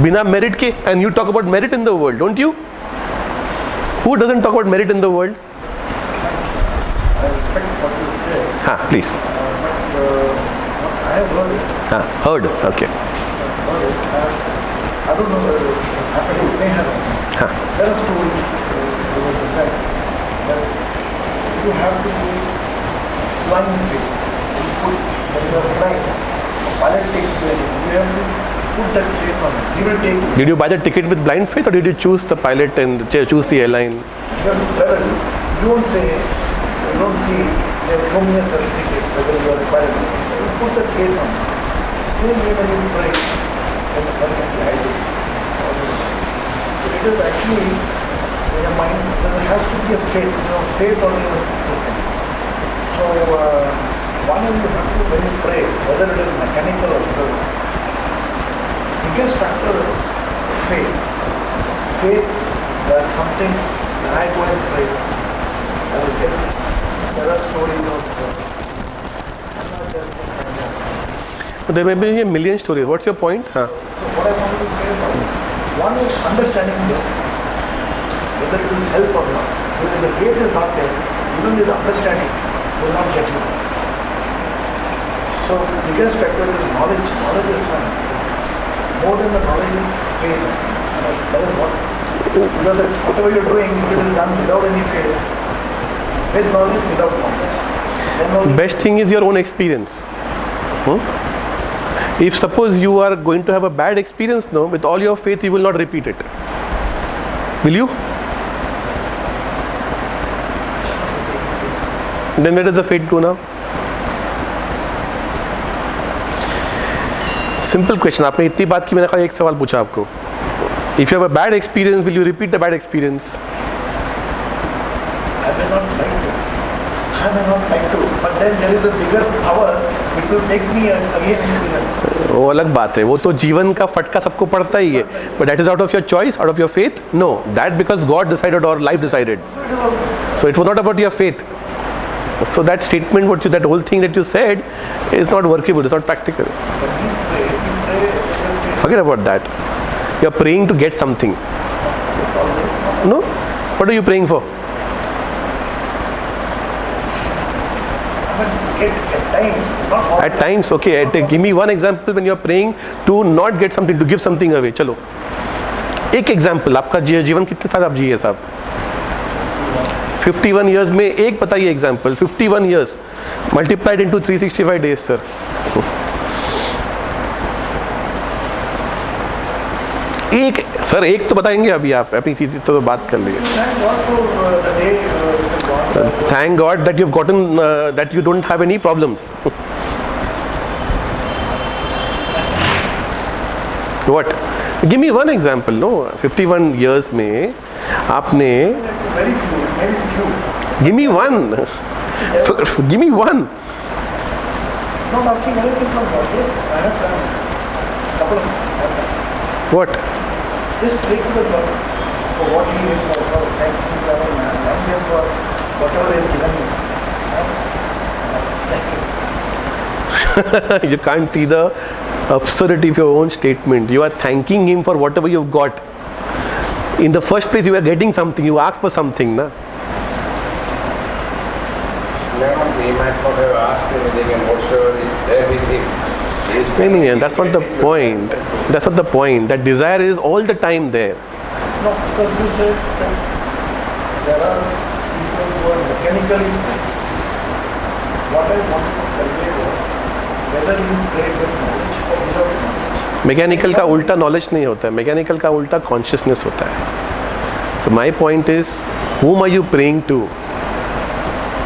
बिना मेरिट के। And you talk about merit in the world, don't you? Who doesn't talk about merit in the world? हाँ, प्लीज। हाँ, heard, okay. I don't know whether it has happened, it may happen. हाँ, There are stories about the fact that you have to be blind faith. You put, when you are blind, a pilot takes you, you have to put that faith on it. He will take you. did you buy the ticket with blind faith, or did you choose the pilot and choose the airline? You have to travel. You don't say, you don't see, they show me a certificate whether you are a pilot. You put that faith on it. Same way when you pray, when you I do. So it is actually in your mind, there has to be a faith, faith on your this thing. So one is you have to, when you pray, whether it is mechanical or otherwise, biggest factor is faith. Faith that something, when I go and pray, I will get, there are stories of There may be a million stories. What's your point? हाँ. So what I wanted to say was, one is understanding this, whether it will help or not. Because if the faith is not there, even with understanding, will not get you. So the biggest factor is knowledge. Knowledge is fine. More than the knowledge is faith. That is what. Because whatever you're doing, if it is done without any faith, with knowledge, without knowledge. Then knowledge. Best thing is your own experience. If suppose you are going to have a bad experience now, with all your faith you will not repeat it. Will you? Then where does the faith go now? Simple question. आपने इतनी बात की, मैंने खाली एक सवाल पूछा आपको. If you have a bad experience, will you repeat the bad experience? I may not like to. I may not like to. But then there is a bigger power which will take me again into that. वो अलग बात है, वो तो जीवन का फटका सबको पड़ता ही है. But that is out of your choice, out of your faith? No, that because God decided or life decided. So it was not about your faith. So that statement, that whole thing that you said is not workable, it's not practical. When we pray, Forget about that. You are praying to get something. No? What are you praying for? at times, not all. At times, okay. Give me one example when you are praying to not get something, to give something away. चलो. एक example. आपका जीवन कितने साल आप जिए साहब? 51 years में एक बताइए example. 51 years multiplied into 365 days, sir. एक सर एक तो बताएंगे अभी आप अपनी चीज तो बात कर लीजिए. Thank God for the day God. Thank God that you've gotten that you don't have any problems. What? Give me one example. No, 51 years में आपने Very few, very few. give me one. Give me one. Not asking anything from God. Yes, I have done couple of I have done. What? Just pray to the God for what He is for thank you for thank Him for whatever He has given you. Thank you. You can't see the absurdity of your own statement. You are thanking him for whatever you've got. In the first place, you are getting something. You asked for something, na? He might not have asked anything, and whatsoever is there with him. No, that's not the point. That's not the point. That desire is all the time there. No, because you said that there are people who are mechanically trained. What I want to convey was whether you pray with knowledge or without knowledge. Mechanical का उल्टा knowledge नहीं होता है, mechanical का उल्टा consciousness होता है. So my point is, whom are you praying to?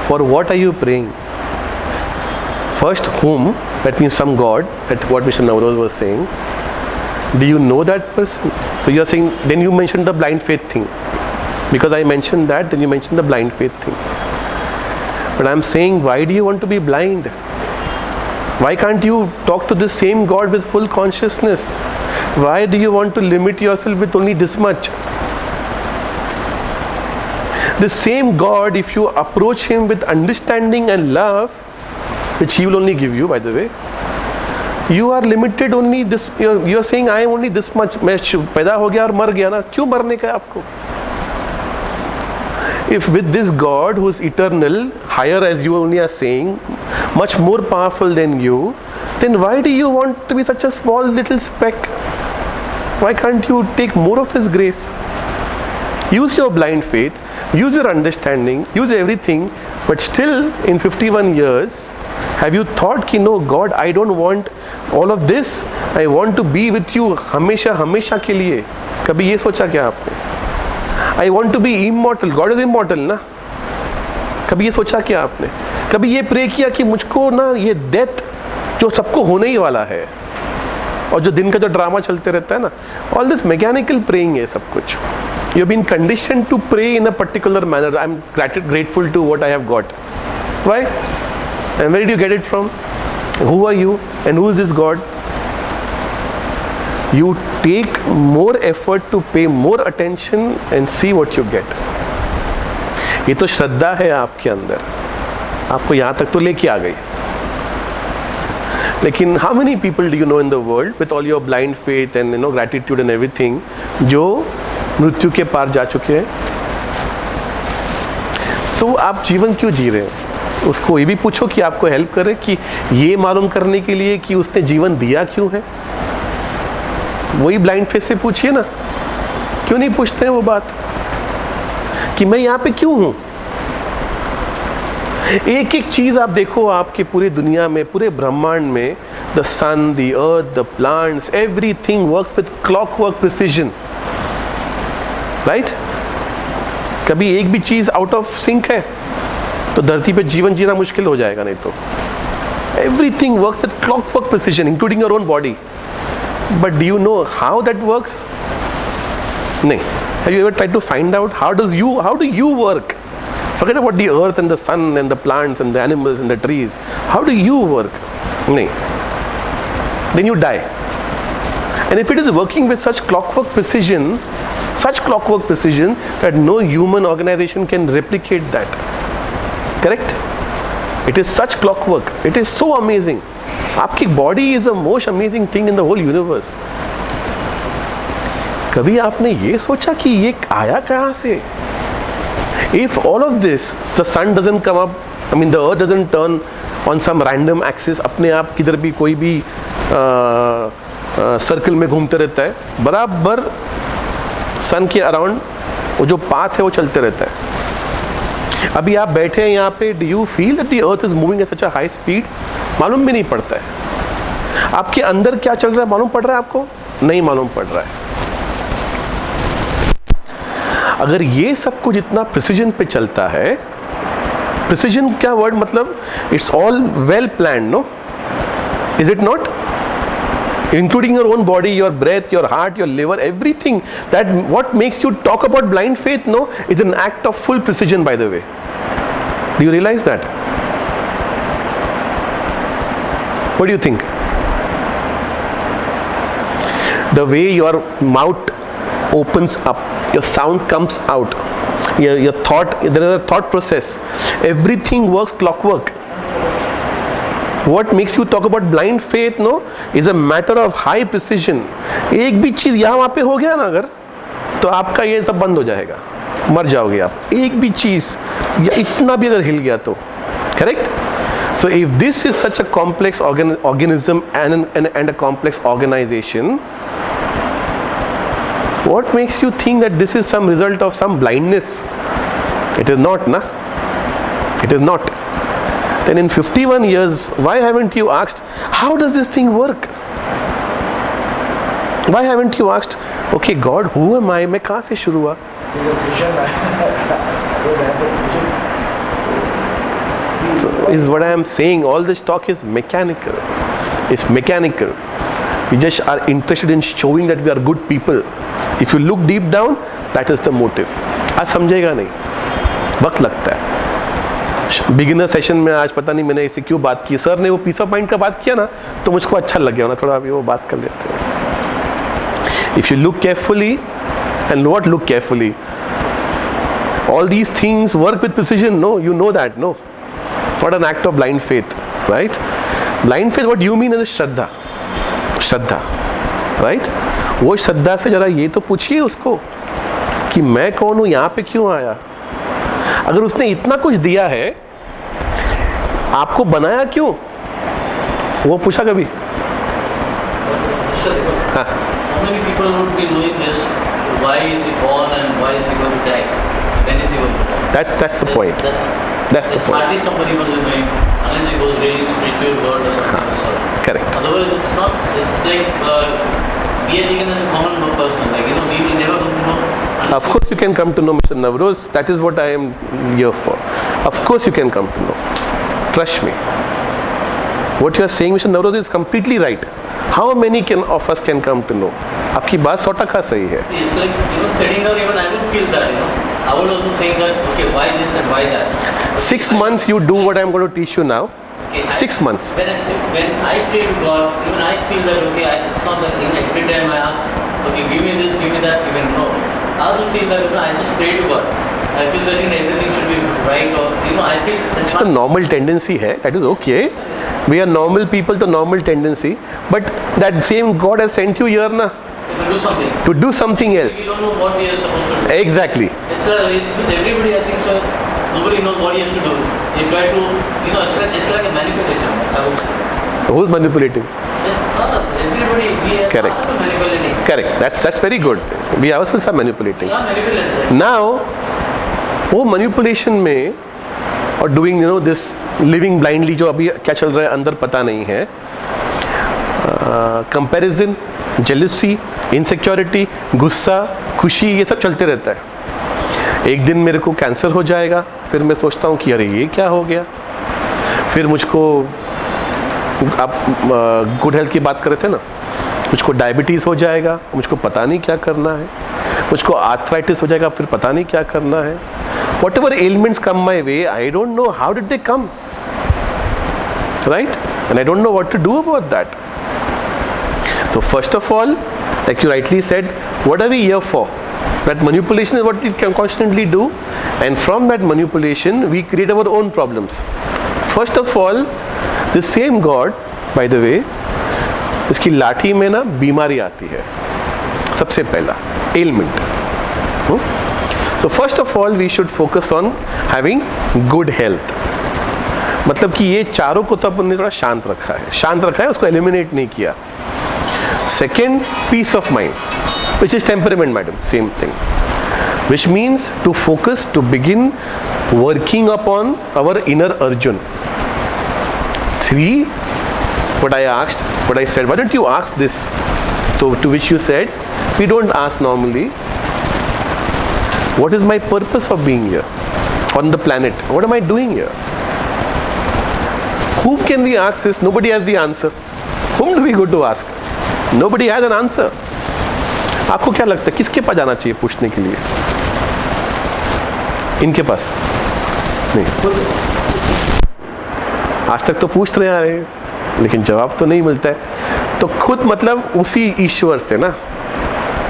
For what are you praying? First, whom, that means some God, that's what Mr. Navroz was saying. Do you know that person? So you are saying, then you mentioned the blind faith thing. Because I mentioned that, then you mentioned the blind faith thing. But I'm saying, why do you want to be blind? Why can't you talk to the same God with full consciousness? Why do you want to limit yourself with only this much? The same God, if you approach him with understanding and love, which he will only give you, by the way, you are limited only this. You are saying, I am only this much. मैं पैदा हो गया और मर गया ना, क्यों मरने का है आपको? If with this God who is eternal, higher as you only are saying, much more powerful than you, then why do you want to be such a small little speck? Why can't you take more of his grace? Use your blind faith, use your understanding, use everything, but still in 51 years, have you thought कि no God, I don't want all of this, I want to be with you हमेशा हमेशा के लिए? कभी ये सोचा क्या आपने? I want to be immortal, God is immortal ना? कभी ये सोचा क्या आपने? कभी ये प्रे किया कि मुझको ना ये डेथ जो सबको होने ही वाला है और जो दिन का जो ड्रामा चलते रहता है ना, all this mechanical praying है सब कुछ. You have been conditioned to pray in a particular manner. I am grateful to what I have got. Why? And where did you get it from? Who are you? And who is this God? You take more effort to pay more attention and see what you get. ये तो श्रद्धा है आपके अंदर, आपको यहाँ तक तो लेके आ गई. लेकिन how many people do you know in the world with all your blind faith and gratitude and everything जो मृत्यु के पार जा चुके हैं? तो आप जीवन क्यों जी रहे हैं? उसको ये भी पूछो कि आपको हेल्प करे कि ये मालूम करने के लिए कि उसने जीवन दिया क्यों है. वही ब्लाइंड फेस से पूछिए ना, क्यों नहीं पूछते हैं वो बात कि मैं यहाँ पे क्यों हूँ? एक एक चीज आप देखो आपके पूरे दुनिया में, पूरे ब्रह्मांड में, the sun, the earth, the plants, everything works with clockwork precision, right? कभी एक भी चीज आउट ऑफ सिंक है तो धरती पे जीवन जीना मुश्किल हो जाएगा. नहीं तो everything works with clockwork precision including your own body. But do you know how that works? नहीं. Have you ever tried to find out how do you work? Forget about the earth and the sun and the plants and the animals and the trees. How do you work? No. Then you die. And if it is working with such clockwork precision that no human organization can replicate that. Correct? It is such clockwork. It is so amazing. आपकी body is the most amazing thing in the whole universe. कभी आपने ये सोचा कि ये आया कहाँ से? If all of this, the sun doesn't come up, I mean the earth doesn't turn on some random axis, अपने आप किधर भी कोई भी सर्कल में घूमते रहता है, बराबर सन के अराउंड वो जो पाथ है वो चलते रहता है. अभी आप बैठे हैं यहाँ पे, do you feel that the earth is moving at such a high speed? मालूम भी नहीं पड़ता है. आपके अंदर क्या चल रहा है मालूम पड़ रहा है आपको? नहीं मालूम पड़ रहा है. अगर ये सब कुछ इतना प्रिसिजन पे चलता है, प्रिसिजन क्या वर्ड मतलब? It's all well planned, no? Is it not? Including your own body, your breath, your heart, your liver, everything. That what makes you talk about blind faith, no, is an act of full precision, by the way. Do you realise that? What do you think? The way your mouth opens up, your sound comes out, your thought, there is a thought process, everything works clockwork. What makes you talk about blind faith, no, is a matter of high precision. एक भी चीज यहाँ वहाँ पे हो गया ना अगर, तो आपका ये सब बंद हो जाएगा, मर जाओगे आप. एक भी चीज या इतना भी अगर हिल गया तो, correct? So if this is such a complex organism and a complex organization, what makes you think that this is some result of some blindness? It is not, na? It is not. Then in 51 years, why haven't you asked, how does this thing work? Why haven't you asked, okay God, who am I? मैं कहाँ से शुरू हुआ? vision. I don't have the vision. So is what I am saying. All this talk is mechanical. It's mechanical. We just are interested in showing that we are good people. If you look deep down, that is the motive. आज समझेगा नहीं, वक्त लगता है. Beginner session में आज पता नहीं मैंने इसे क्यों बात की. सर ने वो पीस ऑफ माइंड का बात किया ना, तो मुझको अच्छा लग गया ना, थोड़ा अभी वो बात कर लेते हैं. If you look carefully, and what look carefully, all these things work with precision. No, you know that, no. Not an act of blind faith, right? Blind faith, what you mean is Shraddha, Shraddha, right? वो श्रद्धा से जरा ये तो पूछिए उसको कि मैं कौन हूँ, यहाँ पे क्यों आया. अगर उसने इतना कुछ दिया है, आपको बनाया क्यों, वो पूछा कभी? हाँ. How many people would be knowing this? Why is he born and why is he going to die? When is he going to die? That's the point. That's the point. Hardly somebody will be knowing unless he goes really spiritual world or something of the sort. Correct. Otherwise, it's not. It's like we are taken as a common person. Like, you know, we will never come to know. Of course, you can come to know Mr. Navroz. That is what I am here for. Of course, you can come to know. Trust me. What you are saying, Mr. Navroz, is completely right. How many of us can come to know? आपकी बात 100% सही है. See, it's like even sitting down, even I will feel that, you know. I will also think that, okay, why this and why that. 6 months you do what I am going to teach you now. Okay, 6 months. When I pray to God, even I feel that, okay, it's not that every time I ask, okay, give me this, give me that, even no. I also feel that, you know, I just pray to God. I feel that, you know, everything should be right, or, you know, I feel that's It's a normal tendency है. That is okay. We are normal people, the normal tendency. But that same God has sent you here na, to do something. to do something else. We don't know what we are supposed to do. Exactly. It's with everybody, I think so. Nobody knows what he has to do. They try to, you know, it's like a manipulation, I would say. Who's manipulating? It's not us. Everybody, we are Correct. also manipulating. Correct. That's very good. We ourselves are manipulating. We are manipulators. Now, वो manipulation में और doing, you know, this living blindly जो अभी क्या चल रहा है अंदर पता नहीं है. Comparison, jealousy, insecurity, गुस्सा, खुशी, ये सब चलते रहता है. एक दिन मेरे को कैंसर हो जाएगा, फिर मैं सोचता हूँ कि अरे ये क्या हो गया. फिर मुझको, आप गुड हेल्थ की बात कर रहे थे ना, मुझको डायबिटीज़ हो जाएगा, मुझको पता नहीं क्या करना है. मुझको आर्थराइटिस हो जाएगा, फिर पता नहीं क्या करना है. Whatever ailments come my way, I don't know how did they come, right? And I don't know what to do about that. So first of all, like you rightly said, what are we here for? That manipulation is what we can constantly do, and from that manipulation we create our own problems. First of all, the same God, by the way, इसकी लाठी में ना बीमारी आती है सबसे पहला, ailment. So first of all, we should focus on having good health. मतलब कि ये चारों को तो अपन ने थोड़ा शांत रखा है, उसको एलिमिनेट नहीं किया. Second, peace of mind, which is temperament, madam, same thing. Which means to focus, to begin working upon our inner Arjun. 3, what I asked, what I said, why don't you ask this? To which you said, we don't ask normally. What is my purpose of being here on the planet? What am I doing here? Who can we ask this? Nobody has the answer. Whom do we go to ask? Nobody has an answer. आपको क्या लगता है किसके पास जाना चाहिए पूछने के लिए? इनके पास नहीं. आज तक तो पूछते रहे आ रहे हैं, लेकिन जवाब तो नहीं मिलता है. तो खुद मतलब उसी ईश्वर से ना,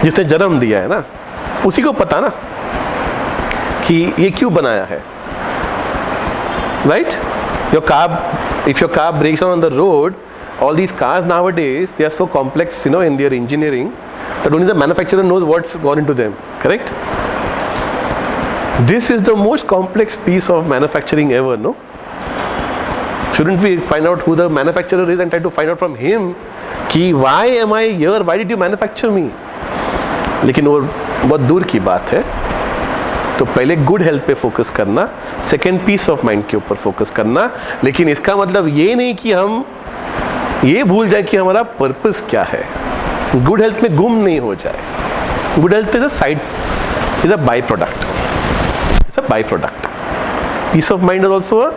जिसने जन्म दिया है ना, उसी को पता ना कि ये क्यों बनाया है. Right? Your carb if your car breaks down on the road, all these cars nowadays, they are so complex, you know, in their engineering, that only the manufacturer knows what's gone into them, correct? This is the most complex piece of manufacturing ever, no? Shouldn't we find out who the manufacturer is and try to find out from him कि why am I here, why did you manufacture me? लेकिन वो बहुत दूर की बात है. तो पहले गुड हेल्थ पे फोकस करना, सेकेंड पीस ऑफ माइंड के ऊपर फोकस करना. लेकिन इसका मतलब ये नहीं कि हम ये भूल जाए कि हमारा पर्पस क्या है. गुड हेल्थ में गुम नहीं हो जाए. Good health is a side, is a by product. It's a by product. Peace of mind is also a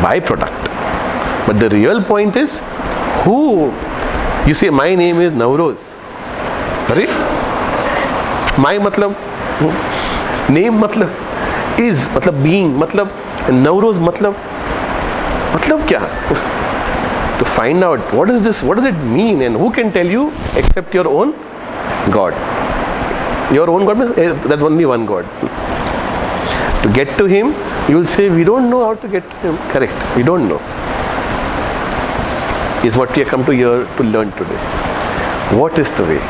by product. But the real point is who you say my name is Navroz. अरे माई मतलब name, मतलब is, मतलब being, मतलब नवरोज, मतलब क्या? To find out what is this, what does it mean, and who can tell you except your own God. Your own God means there's only one God. To get to him, you will say we don't know how to get to him. Correct, we don't know. Is what we have come to here to learn today. What is the way?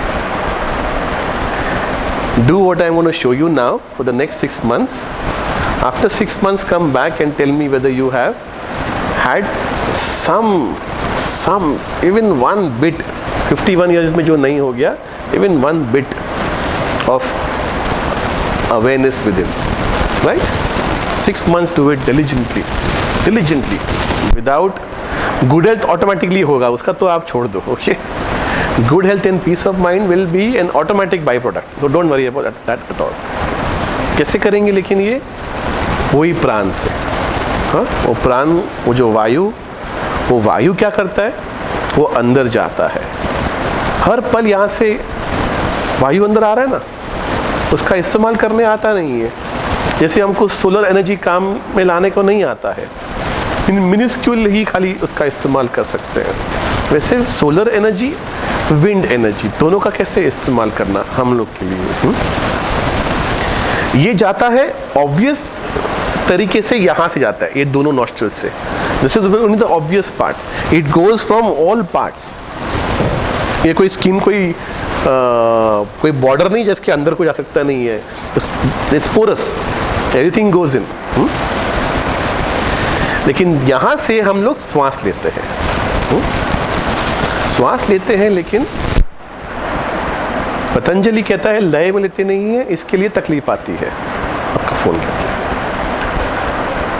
Do what I'm going to show you now for the next 6 months. After 6 months, come back and tell me whether you have had some even one bit, 51 years में जो नहीं हो गया, even one bit of awareness within, right? 6 months, do it diligently. Without good health automatically होगा, उसका तो आप छोड़ दो, okay? Good health and peace of mind will be an automatic byproduct. So don't worry about that at all. कैसे करेंगे लेकिन ये? वही प्राण से. हाँ, वो प्राण, वो जो वायु, वो वायु क्या करता है? वो अंदर जाता है. हर पल यहाँ से वायु अंदर आ रहा है ना, उसका इस्तेमाल करने आता नहीं है. जैसे हमको सोलर एनर्जी काम में लाने को नहीं आता है, मिनिस्क्यूल ही खाली उसका इस्तेमाल कर सकते हैं. वैसे सोलर एनर्जी, विंड एनर्जी, दोनों का कैसे इस्तेमाल करना हम लोग के लिए. ये जाता है ऑब्वियस तरीके से, यहाँ से जाता है, ये दोनों नॉस्ट्रल से. This is only the obvious part. It goes from all parts. ये कोई स्किन, कोई बॉर्डर नहीं जिसके अंदर कोई जा सकता नहीं है. It's porous, everything goes in. लेकिन यहाँ से हम लोग श्वास लेते हैं. श्वास लेते हैं, लेकिन पतंजलि कहता है लय में लेते नहीं है, इसके लिए तकलीफ आती है. आपका फोन करके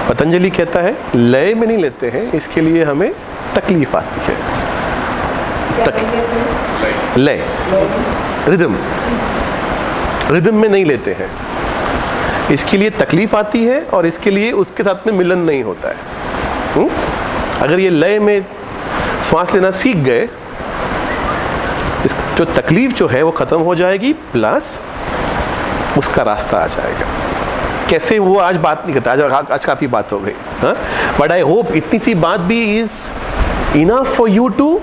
पतंजलि कहता है लय में नहीं लेते हैं, इसके लिए हमें तकलीफ आती है. लय, रिदम में नहीं लेते हैं, इसके लिए तकलीफ आती है, और इसके लिए उसके साथ में मिलन नहीं होता है. अगर ये लय में श्वास लेना सीख गए, जो तकलीफ जो है वो खत्म हो जाएगी, प्लस उसका रास्ता आ जाएगा. कैसे, वो आज बात नहीं करता. आज काफ़ी बात हो गई. बट आई होप इतनी सी बात भी is enough for you to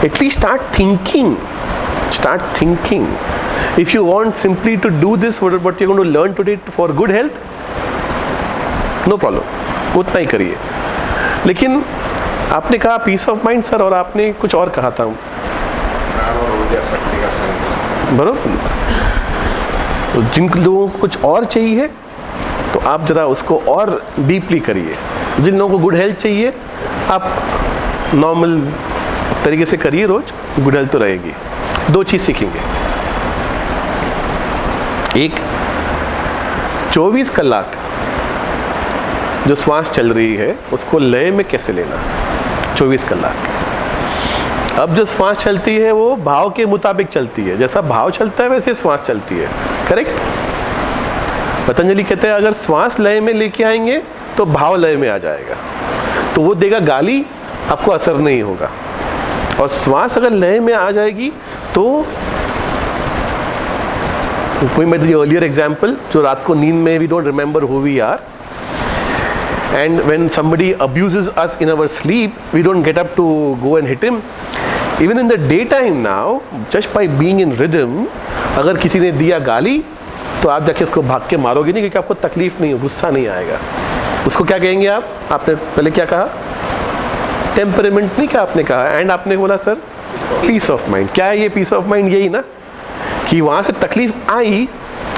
at least start thinking. If you want simply to do this, what you're going to learn today for good health, no problem, उतना ही करिए. लेकिन आपने कहा पीस ऑफ माइंड सर, और आपने कुछ और कहा था. बराबर. तो जिन लोगों को कुछ और चाहिए, तो आप जरा उसको और डीपली करिए. जिन लोगों को गुड हेल्थ चाहिए, आप नॉर्मल तरीके से करिए रोज, गुड हेल्थ तो रहेगी. 2 चीज़ सीखेंगे. एक, 24 कलाक जो श्वास चल रही है उसको लय में कैसे लेना. 24 कलाक. अब जो श्वास चलती है वो भाव के मुताबिक चलती है. जैसा भाव चलता है वैसे श्वास चलती है. करेक्ट. पतंजलि कहते हैं अगर श्वास लय में लेके आएंगे तो भाव लय में आ जाएगा. तो वो देगा गाली, आपको असर नहीं होगा. और श्वास अगर लय में आ जाएगी तो कोई मैं अर्लियर एग्जाम्पल, जो रात को नींद में we don't remember who we are, and when somebody abuses us in our sleep, we don't get up to go and hit him. Even in the day time now, just by being in rhythm, अगर किसी ने दिया गाली तो आप जाके उसको भाग के मारोगे नहीं, क्योंकि आपको तकलीफ नहीं, गुस्सा नहीं आएगा. उसको क्या कहेंगे आप? आपने पहले क्या कहा? टेम्परेमेंट नहीं क्या आपने कहा, एंड आपने बोला सर पीस ऑफ माइंड। क्या है ये पीस ऑफ माइंड? यही ना कि वहाँ से तकलीफ आई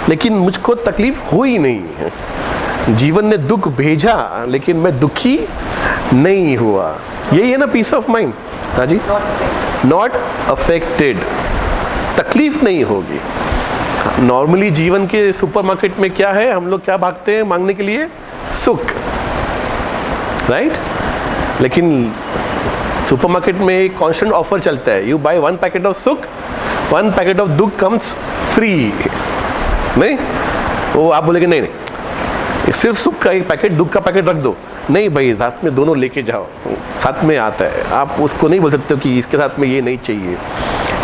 लेकिन मुझको तकलीफ हुई नहीं है, जीवन ने दुख भेजा लेकिन मैं दुखी नहीं हुआ, यही है ना पीस ऑफ माइंड। हाँ जी, नॉट अफेक्टेड, तकलीफ नहीं होगी। नॉर्मली जीवन के सुपरमार्केट में क्या है, हम लोग क्या भागते हैं मांगने के लिए? सुख, राइट? लेकिन सुपरमार्केट में एक कांस्टेंट ऑफर चलता है, यू बाय 1 पैकेट ऑफ सुख, 1 पैकेट ऑफ दुख कम्स फ्री। नहीं, वो आप बोलेंगे नहीं नहीं सिर्फ सुख का एक पैकेट, दुख का पैकेट रख दो। नहीं भाई, साथ में दोनों लेके जाओ, साथ में आता है। आप उसको नहीं बोल सकते हो कि इसके साथ में ये नहीं चाहिए।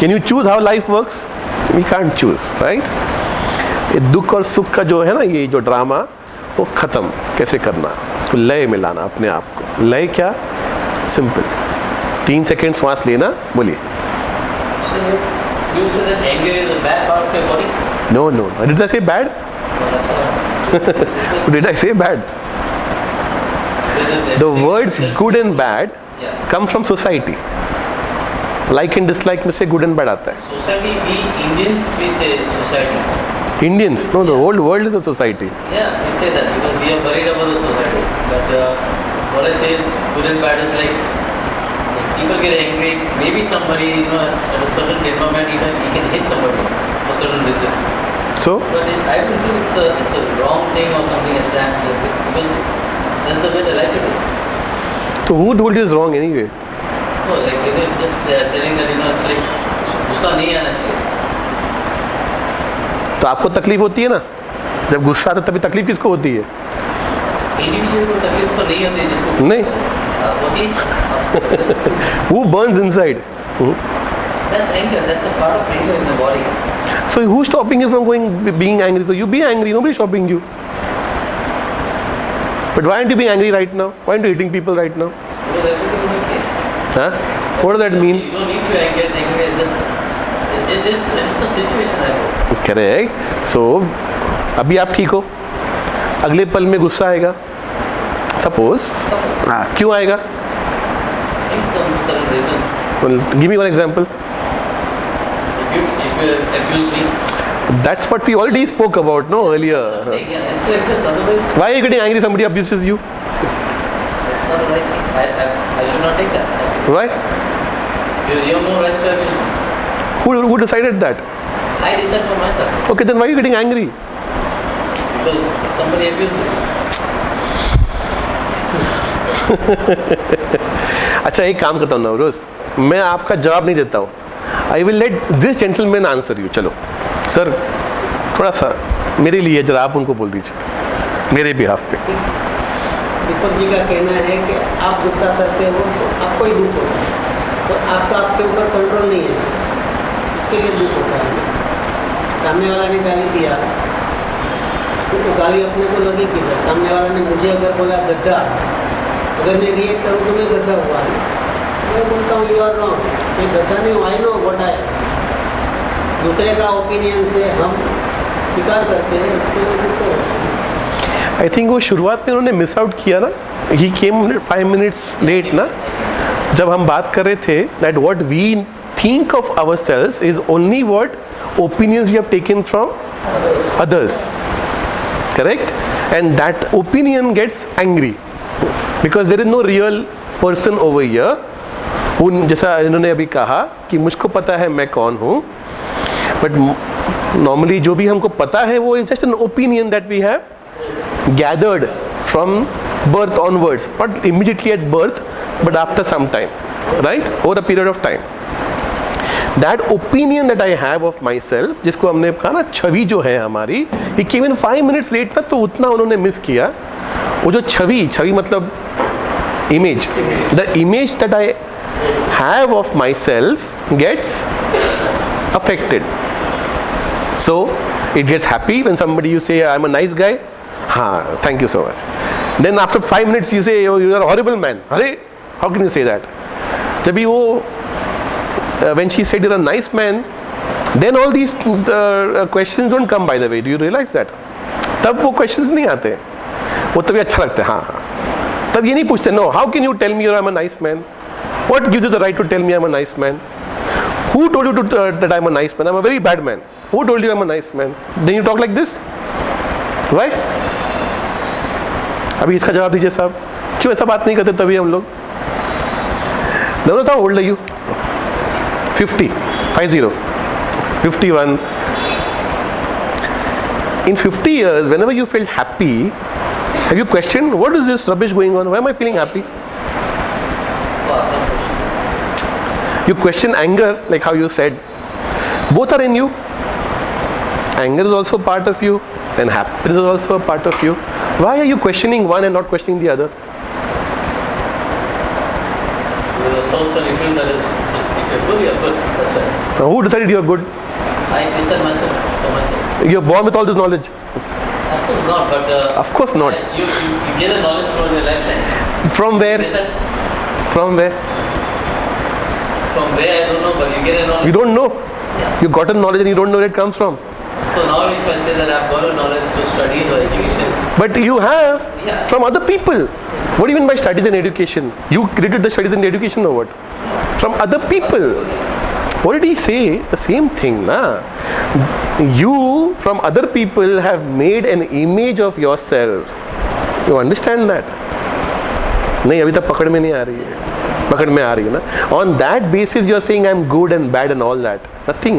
Can you choose how life works? We can't choose, right? ये दुख और सुख का जो है ना, ये जो ड्रामा, वो ख़त्म कैसे करना, तो लय में लाना अपने आप को। लय क्या? सिंपल, 3 सेकेंड श्वास लेना। बोलिए। So you say that anger is a bad part of your body? No no, did I say bad? No, that's what I'm asking. Did I say bad? The words good and bad come from society. Like and dislike में से good and bad आता है। Society, we Indians, we say society. Indians, no, the whole world is a society. Yeah, we say that because we are worried about the societies. But what I say is good and bad is like people get angry. Maybe somebody, you know, at a certain temperament, even he can hit somebody for certain reason. So, But I don't feel it's a wrong thing or something like that because that's the way the life it is. so who told you is wrong anyway? No, like they're just telling that, you know, it's like गुस्सा नहीं आना चाहिए. तो आपको तकलीफ होती है ना जब गुस्सा आता, तभी तकलीफ किसको होती है? इंडिविजुअल को तकलीफ तो नहीं होती जिसको नहीं, होती है. who burns inside? That's anger. That's a part of anger in the body. So who's stopping you from being angry? So you be angry, nobody's stopping you. But why aren't you being angry right now? Why aren't you hitting people right now? Because everything is okay. Huh? What does that mean? You don't need to get angry at this. This is a situation I know. Correct. So अभी आप ठीक हो, अगले पल में गुस्सा आएगा, suppose. क्यों आएगा? Things some certain reasons. Well, give me one example. If you abuse me, That's what we already spoke about, no, I'm earlier. saying, yeah, it's like this. Otherwise, Why are you getting angry? Somebody abuses you. it's not the right thing. I should not take that. Why? You have no rights to abuse me. Who decided that? I decide for myself Okay, then why are you getting angry? because if somebody abuses me. अच्छा, एक काम करता हूँ नवरोज, मैं आपका जवाब नहीं देता हूँ। I will let this gentleman answer you. चलो सर, थोड़ा सा मेरे लिए जरा आप उनको बोल दीजिए मेरे बिहाफ पे। दीपक जी का कहना है कि आप गुस्सा करते हो तो आपको ही दुख होता है, तो आपका आपके ऊपर कंट्रोल नहीं है, इसके लिए दुख होता है। सामने वाला ने गाली दिया तो वो गाली अपने को लगी कि सामने वाला ने मुझे अगर बोला गद्दा, अगर मैं रिएक्ट करूँ तो मैं गद्दा हुआ, मैं बोलता हूँ यू आर रॉन्ग, मैं गद्दा नहीं हुआ, आई नो व्हाट आई। दूसरे का ओपिनियन से हम स्वीकार करते हैं, उसके लिए गुस्से होते हैं। आई थिंक वो शुरुआत में उन्होंने मिस आउट किया ना, ही केम 5 मिनट्स लेट ना, जब हम बात कर रहे थे that what we think of our selves is only what opinions we have taken from others, correct? And that opinion gets angry because there is no real person over here. उन जैसा इन्होंने अभी कहा कि मुझको पता है मैं कौन हूँ, बट नॉर्मली जो भी हमको पता है वो is just an opinion that we have gathered from birth onwards, not immediately at birth but after some time, right, over a period of time. That opinion that I have of myself, जिसको हमने कहा ना छवि जो है हमारी, he came in 5 minutes late ना, तो उतना उन्होंने मिस किया। वो जो छवि मतलब image, the image that I have of myself gets affected. So it gets happy when somebody you say I'm a nice guy, हाँ, thank you so much. Then after 5 minutes you say you are a horrible man. अरे, how can you say that? जब भी वो when she said you're a nice man, then all these questions don't come, by the way. Do you realize that? तब वो questions नहीं आते, वो तभी अच्छा लगता है। हाँ, तब ये नहीं पूछते no, how can you tell me I'm a nice man? What gives you the right to tell me I'm a nice man? Who told you that I'm a nice man? I'm a very bad man. Who told you I'm a nice man? Then you talk like this? Why? अभी इसका जवाब दीजिए साहब, क्यों ऐसा बात नहीं करते तभी हम लोग? Navrat, how old are you? 50, 51. In 50 years, whenever you felt happy, have you questioned, what is this rubbish going on? Why am I feeling happy? You question anger, like how you said. Both are in you. Anger is also part of you, and happiness is also a part of you. Why are you questioning one and not questioning the other? The first one, you feel that if you're good, you're good. That's right. Now, who decided you're good? I decide myself for myself. You're born with all this knowledge. Of course not, but Of course not. You get the knowledge throughout your lifetime. From where? Decide From where? from where I don't know, but you get a knowledge. You don't know. Yeah. You got a knowledge and you don't know where it comes from. So now if I say that I've got a knowledge through studies or education, But you have Yeah. from other people. What do you mean by studies and education? You created the studies and education or what? From other people. What did he say? The same thing, na? You from other people have made an image of yourself. You understand that? नहीं अभी तक पकड़ में नहीं आ रही है, पकड़ में आ रही है ना? On that basis you are saying I'm good and bad and all that. Nothing.